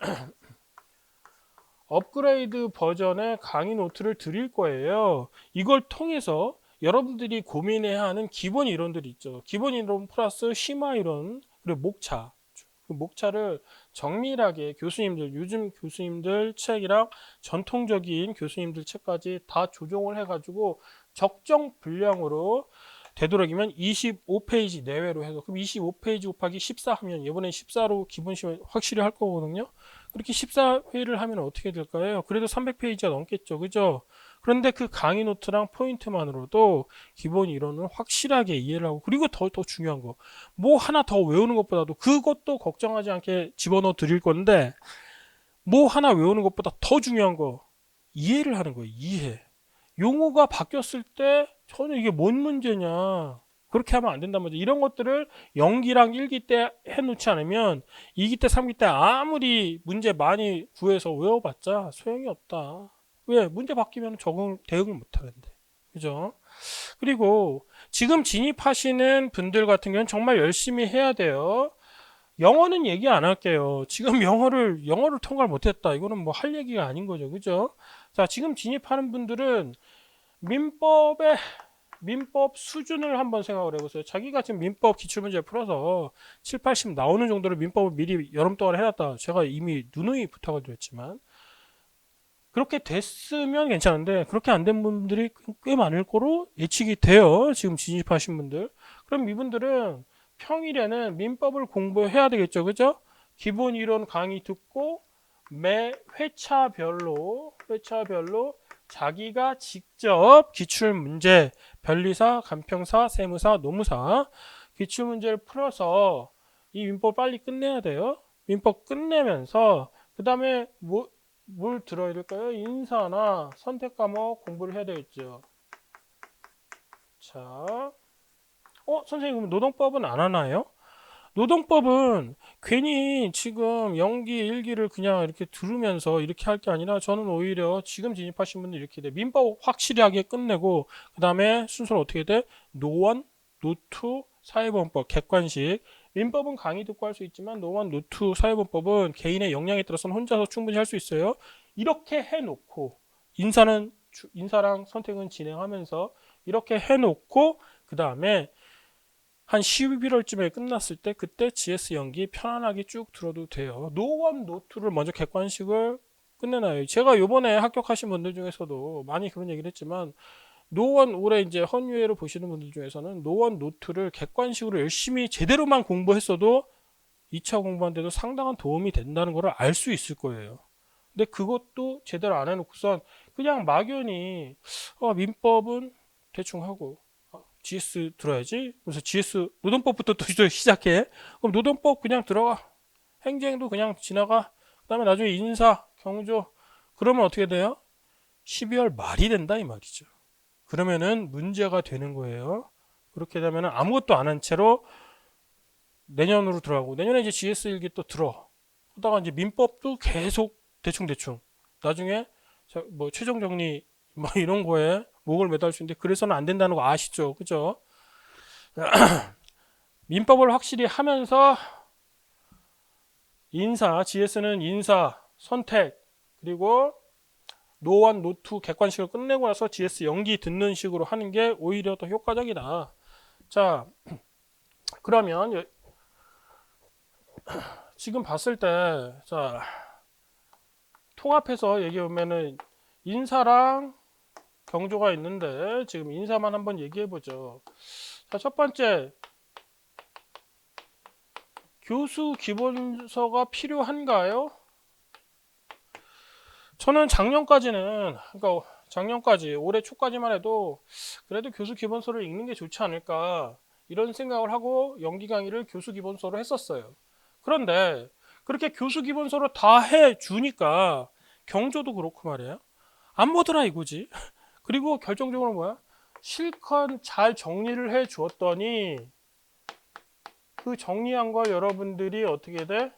Speaker 1: 업그레이드 버전의 강의 노트를 드릴 거예요. 이걸 통해서 여러분들이 고민해야 하는 기본 이론들이 있죠. 기본 이론 플러스 심화 이론 그리고 목차. 그 목차를 정밀하게 교수님들, 요즘 교수님들 책이랑 전통적인 교수님들 책까지 다 조정을 해가지고 적정 분량으로 되도록이면 25페이지 내외로 해서 그럼 25페이지 곱하기 14 하면 이번에 14로 기본 시험 확실히 할 거거든요. 그렇게 14회를 하면 어떻게 될까요? 그래도 300페이지가 넘겠죠. 그죠? 그런데 그 강의 노트랑 포인트만으로도 기본 이론을 확실하게 이해를 하고 그리고 더 중요한 거 뭐 하나 더 외우는 것보다도 그것도 걱정하지 않게 집어넣어 드릴 건데 뭐 하나 외우는 것보다 더 중요한 거 이해를 하는 거예요. 이해. 용어가 바뀌었을 때 저는 이게 뭔 문제냐 그렇게 하면 안 된단 말이죠. 이런 것들을 연기랑 1기 때 해놓지 않으면 2기 때 3기 때 아무리 문제 많이 구해서 외워봤자 소용이 없다. 왜? 문제 바뀌면 대응을 못하는데 그죠? 그리고 지금 진입하시는 분들 같은 경우는 정말 열심히 해야 돼요. 영어는 얘기 안 할게요. 지금 영어를 통과를 못했다. 이거는 뭐 할 얘기가 아닌 거죠. 그죠? 자, 지금 진입하는 분들은 민법 수준을 한번 생각을 해보세요. 자기가 지금 민법 기출문제 풀어서 7, 80 나오는 정도로 민법을 미리 여름 동안 해놨다. 제가 이미 누누이 부탁을 드렸지만 그렇게 됐으면 괜찮은데 그렇게 안 된 분들이 꽤 많을 거로 예측이 돼요. 지금 진입하신 분들. 그럼 이분들은 평일에는 민법을 공부해야 되겠죠. 그죠? 기본 이론 강의 듣고 매 회차별로 자기가 직접 기출문제, 변리사, 간평사, 세무사, 노무사 기출문제를 풀어서 이 민법 빨리 끝내야 돼요. 민법 끝내면서 그 다음에 뭘 들어야 될까요? 인사나 선택 과목 공부를 해야 되겠죠. 자, 선생님 그럼 노동법은 안 하나요? 노동법은 괜히 지금 연기 일기를 그냥 이렇게 들으면서 이렇게 할 게 아니라 저는 오히려 지금 진입하신 분들 이렇게 돼. 민법 확실하게 끝내고 그 다음에 순서는 어떻게 돼? 노원, 노투, 사회보험법, 객관식. 민법은 강의 듣고 할 수 있지만 노원, 노투, 사회보험법은 개인의 역량에 따라서는 혼자서 충분히 할 수 있어요. 이렇게 해놓고 인사랑 선택은 진행하면서 이렇게 해놓고 그 다음에 한 11월쯤에 끝났을 때 그때 GS 연기 편안하게 쭉 들어도 돼요. 노원, 노투를 먼저 객관식을 끝내놔요. 제가 요번에 합격하신 분들 중에서도 많이 그런 얘기를 했지만 노원 올해 이제 헌유회로 보시는 분들 중에서는 노원, 노투를 객관식으로 열심히 제대로만 공부했어도 2차 공부하는데도 상당한 도움이 된다는 걸 알 수 있을 거예요. 근데 그것도 제대로 안 해놓고선 그냥 막연히 민법은 대충 하고 GS 들어야지. 그래서 GS 노동법부터 또 시작해. 그럼 노동법 그냥 들어가. 행정도 그냥 지나가. 그다음에 나중에 인사, 경조. 그러면 어떻게 돼요? 12월 말이 된다 이 말이죠. 그러면은 문제가 되는 거예요. 그렇게 되면 아무것도 안 한 채로 내년으로 들어가고 내년에 이제 GS 일기 또 들어. 하다가 이제 민법도 계속 대충 나중에 뭐 최종 정리 뭐 이런 거에 목을 매달 수 있는데 그래서는 안 된다는 거 아시죠? 그죠? 민법을 확실히 하면서 GS는 인사, 선택, 그리고 노원, 노투 객관식을 끝내고 나서 GS 연기 듣는 식으로 하는 게 오히려 더 효과적이다. 자, 그러면 지금 봤을 때, 자, 통합해서 얘기해 보면은 인사랑 경조가 있는데 지금 인사만 한번 얘기해 보죠. 자, 첫 번째, 교수 기본서가 필요한가요? 저는 작년까지 올해 초까지만 해도 그래도 교수 기본서를 읽는 게 좋지 않을까 이런 생각을 하고 연기 강의를 교수 기본서로 했었어요. 그런데 그렇게 교수 기본서로 다 해주니까 경조도 그렇고 말이에요. 안 보더라 이거지. 그리고 결정적으로 뭐야? 실컷 잘 정리를 해 주었더니 그 정리한 걸 여러분들이 어떻게 돼?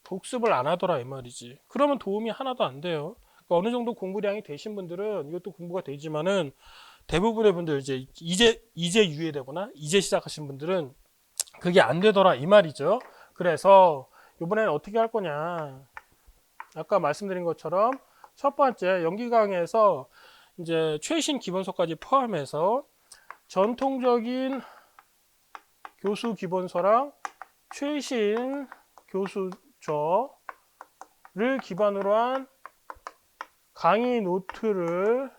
Speaker 1: 복습을 안 하더라 이 말이지. 그러면 도움이 하나도 안 돼요. 그러니까 어느 정도 공부량이 되신 분들은 이것도 공부가 되지만은 대부분의 분들 이제 유예되거나 이제 시작하신 분들은 그게 안 되더라 이 말이죠. 그래서 이번에는 어떻게 할 거냐? 아까 말씀드린 것처럼 첫 번째 연기 강의에서 이제 최신 기본서까지 포함해서 전통적인 교수 기본서랑 최신 교수저를 기반으로 한 강의 노트를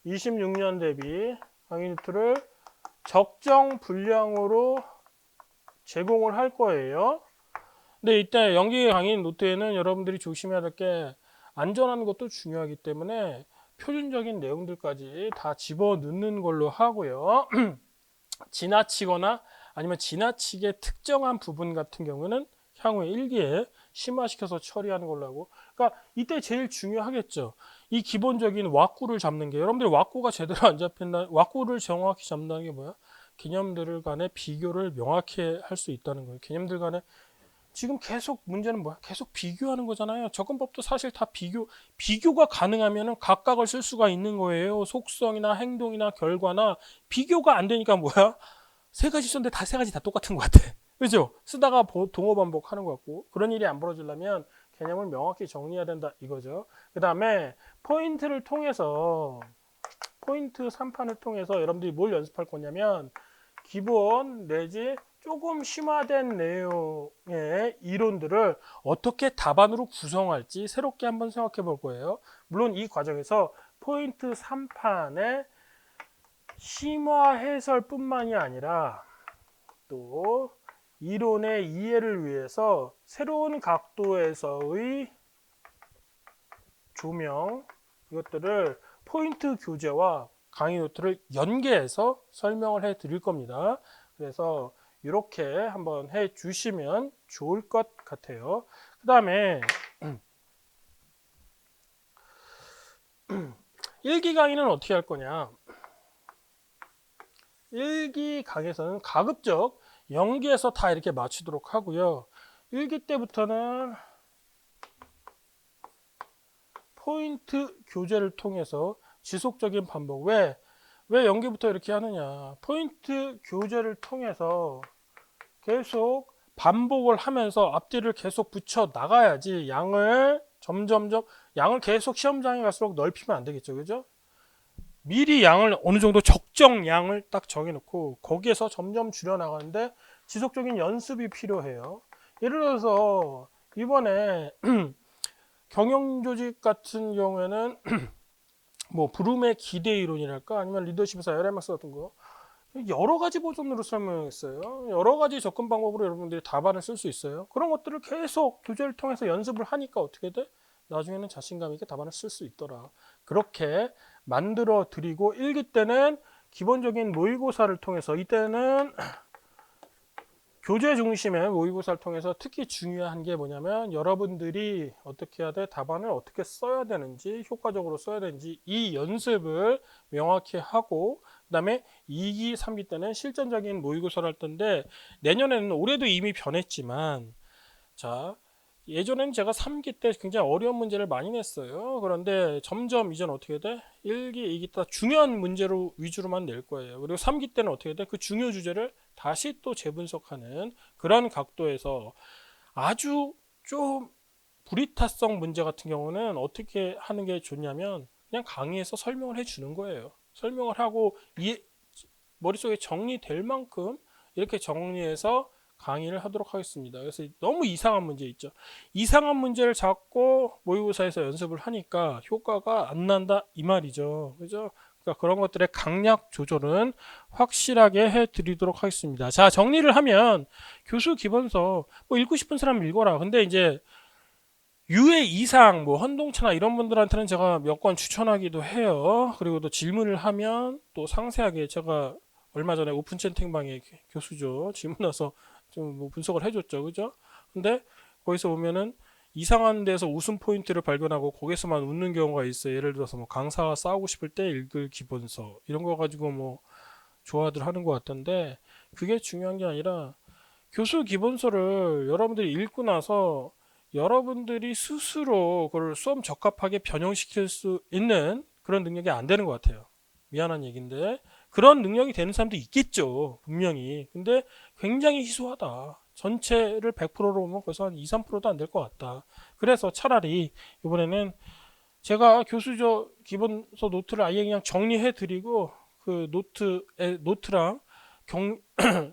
Speaker 1: 26년 대비 강의 노트를 적정 분량으로 제공을 할 거예요. 근데 이때 연기 강의 노트에는 여러분들이 조심해야 될 게 안전한 것도 중요하기 때문에 표준적인 내용들까지 다 집어넣는 걸로 하고요. 지나치거나 아니면 지나치게 특정한 부분 같은 경우는 향후에 일기에 심화시켜서 처리하는 걸로 하고, 그러니까 이때 제일 중요하겠죠. 이 기본적인 왁구를 잡는 게, 여러분들 왁구가 제대로 안 잡힌다. 왁구를 정확히 잡는다는 게 뭐야? 개념들 간의 비교를 명확히 할 수 있다는 거예요. 개념들 간에 지금 계속 문제는 뭐야? 계속 비교하는 거잖아요. 접근법도 사실 다 비교가 가능하면은 각각을 쓸 수가 있는 거예요. 속성이나 행동이나 결과나 비교가 안 되니까 뭐야? 세 가지 썼는데 다 세 가지 다 똑같은 것 같아. 그죠? 쓰다가 동어 반복하는 것 같고 그런 일이 안 벌어지려면 개념을 명확히 정리해야 된다 이거죠. 그 다음에 포인트 3판을 통해서 여러분들이 뭘 연습할 거냐면 기본 내지 조금 심화된 내용의 이론들을 어떻게 답안으로 구성할지 새롭게 한번 생각해 볼 거예요. 물론 이 과정에서 포인트 3판의 심화 해설뿐만이 아니라 또 이론의 이해를 위해서 새로운 각도에서의 조명을 이것들을 포인트 교재와 강의 노트를 연계해서 설명을 해 드릴 겁니다. 그래서 이렇게 한번 해 주시면 좋을 것 같아요. 그 다음에 1기 강의는 어떻게 할 거냐. 1기 강의에서는 가급적 연기해서 다 이렇게 마치도록 하고요. 1기 때부터는 포인트 교재를 통해서 지속적인 반복. 왜 연기부터 이렇게 하느냐. 포인트 교재를 통해서 계속 반복을 하면서 앞뒤를 계속 붙여 나가야지 양을 양을 계속 시험장에 갈수록 넓히면 안 되겠죠. 그죠? 미리 양을 어느 정도 적정 양을 딱 정해놓고 거기에서 점점 줄여나가는데 지속적인 연습이 필요해요. 예를 들어서 이번에 경영조직 같은 경우에는 뭐 브룸의 기대 이론이랄까 아니면 리더십에서 LMS 같은 거 여러 가지 버전으로 설명했어요. 여러 가지 접근 방법으로 여러분들이 답안을 쓸 수 있어요. 그런 것들을 계속 교재를 통해서 연습을 하니까 어떻게 돼? 나중에는 자신감 있게 답안을 쓸 수 있더라. 그렇게 만들어 드리고 1기 때는 기본적인 모의고사를 통해서 이때는 교재 중심의 모의고사를 통해서 특히 중요한 게 뭐냐면 여러분들이 어떻게 해야 돼? 답안을 어떻게 써야 되는지 효과적으로 써야 되는지 이 연습을 명확히 하고 그 다음에 2기, 3기 때는 실전적인 모의고사를 할 텐데 내년에는 올해도 이미 변했지만 자 예전에는 제가 3기 때 굉장히 어려운 문제를 많이 냈어요. 그런데 점점 이제는 어떻게 돼? 1기, 2기 때 중요한 문제로 위주로만 낼 거예요. 그리고 3기 때는 어떻게 돼? 그 중요 주제를 다시 또 재분석하는 그런 각도에서 아주 좀 불이타성 문제 같은 경우는 어떻게 하는 게 좋냐면 그냥 강의에서 설명을 해 주는 거예요. 설명을 하고 머릿속에 정리될 만큼 이렇게 정리해서 강의를 하도록 하겠습니다. 그래서 너무 이상한 문제 있죠. 이상한 문제를 자꾸 모의고사에서 연습을 하니까 효과가 안 난다 이 말이죠. 그죠? 그러니까 그런 것들의 강약 조절은 확실하게 해드리도록 하겠습니다. 자, 정리를 하면 교수 기본서 뭐 읽고 싶은 사람 읽어라. 근데 이제 유해 이상 뭐 헌동차나 이런 분들한테는 제가 몇 권 추천하기도 해요. 그리고 또 질문을 하면 또 상세하게 제가 얼마 전에 오픈 채팅방에 교수죠. 질문 와서 좀 뭐 분석을 해줬죠. 그죠? 근데 거기서 보면은 이상한 데서 웃음 포인트를 발견하고 거기서만 웃는 경우가 있어요. 예를 들어서 뭐 강사가 싸우고 싶을 때 읽을 기본서 이런 거 가지고 뭐 좋아들 하는 것 같던데 그게 중요한 게 아니라 교수 기본서를 여러분들이 읽고 나서 여러분들이 스스로 그걸 수험 적합하게 변형시킬 수 있는 그런 능력이 안 되는 것 같아요. 미안한 얘기인데 그런 능력이 되는 사람도 있겠죠. 분명히. 근데 굉장히 희소하다. 전체를 100%로 보면 벌써 한 2, 3%도 안 될 것 같다. 그래서 차라리 이번에는 제가 교수저 기본서 노트를 아예 그냥 정리해 드리고 그 노트랑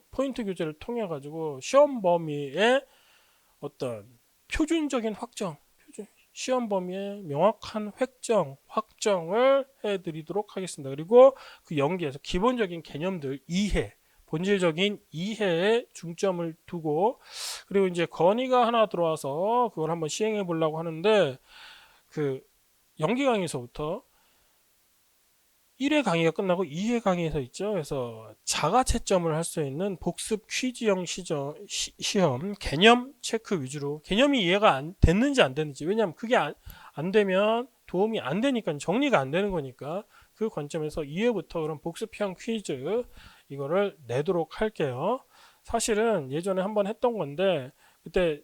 Speaker 1: 포인트 교재를 통해 가지고 시험 범위의 어떤 표준적인 확정, 시험 범위의 명확한 확정을 해드리도록 하겠습니다. 그리고 그 연계에서 기본적인 개념들 이해, 본질적인 이해에 중점을 두고 그리고 이제 건의가 하나 들어와서 그걸 한번 시행해 보려고 하는데 그 연기 강의에서부터 1회 강의가 끝나고 2회 강의에서 있죠. 그래서 자가 채점을 할 수 있는 복습 퀴즈형 시험 개념 체크 위주로 개념이 이해가 됐는지 안 됐는지 왜냐하면 그게 안 되면 도움이 안 되니까 정리가 안 되는 거니까 그 관점에서 2회부터 그런 복습형 퀴즈 이거를 내도록 할게요. 사실은 예전에 한번 했던 건데 그때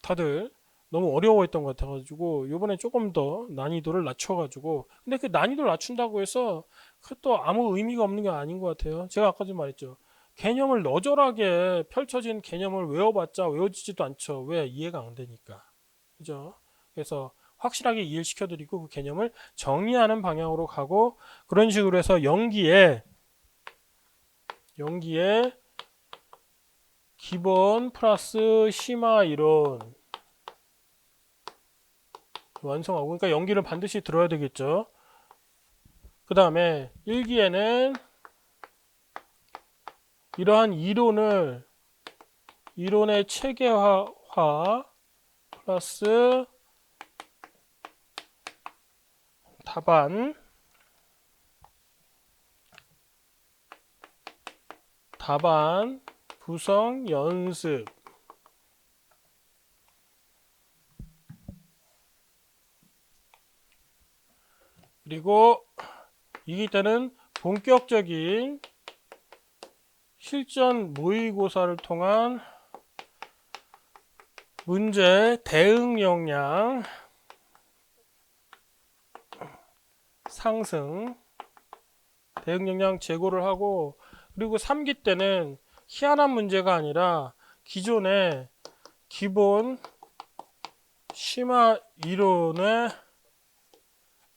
Speaker 1: 다들 너무 어려워했던 것 같아가지고 이번에 조금 더 난이도를 낮춰가지고 근데 그 난이도를 낮춘다고 해서 그 또 아무 의미가 없는 게 아닌 것 같아요. 제가 아까도 말했죠. 개념을 너절하게 펼쳐진 개념을 외워봤자 외워지지도 않죠. 왜? 이해가 안 되니까. 그죠? 그래서 확실하게 이해를 시켜드리고 그 개념을 정리하는 방향으로 가고 그런 식으로 해서 연기에 기본 플러스 심화 이론 완성하고 그러니까 연기를 반드시 들어야 되겠죠. 그 다음에 1기에는 이러한 이론의 체계화 플러스 답안 구성 연습. 그리고 이기 때는 본격적인 실전 모의고사를 통한 문제 대응 역량 상승, 대응 역량 제고를 하고, 그리고 3기 때는 희한한 문제가 아니라 기존의 기본 심화 이론의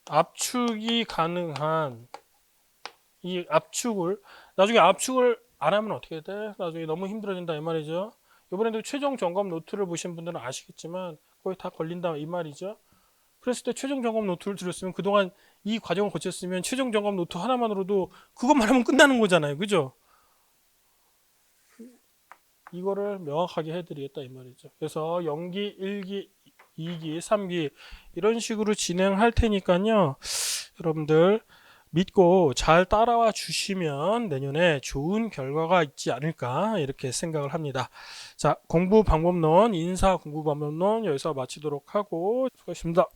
Speaker 1: 압축이 가능한 이 압축을, 나중에 압축을 안 하면 어떻게 돼? 나중에 너무 힘들어진다 이 말이죠. 이번에도 최종 점검 노트를 보신 분들은 아시겠지만 거의 다 걸린다 이 말이죠. 그랬을 때 최종 점검 노트를 들었으면, 그동안 이 과정을 거쳤으면 최종 점검 노트 하나만으로도 그것만 하면 끝나는 거잖아요. 그죠? 이거를 명확하게 해드리겠다 이 말이죠. 그래서 0기, 1기, 2기, 3기 이런 식으로 진행할 테니까요. 여러분들 믿고 잘 따라와 주시면 내년에 좋은 결과가 있지 않을까 이렇게 생각을 합니다. 자, 공부 방법론, 인사 공부 방법론 여기서 마치도록 하고 수고하셨습니다.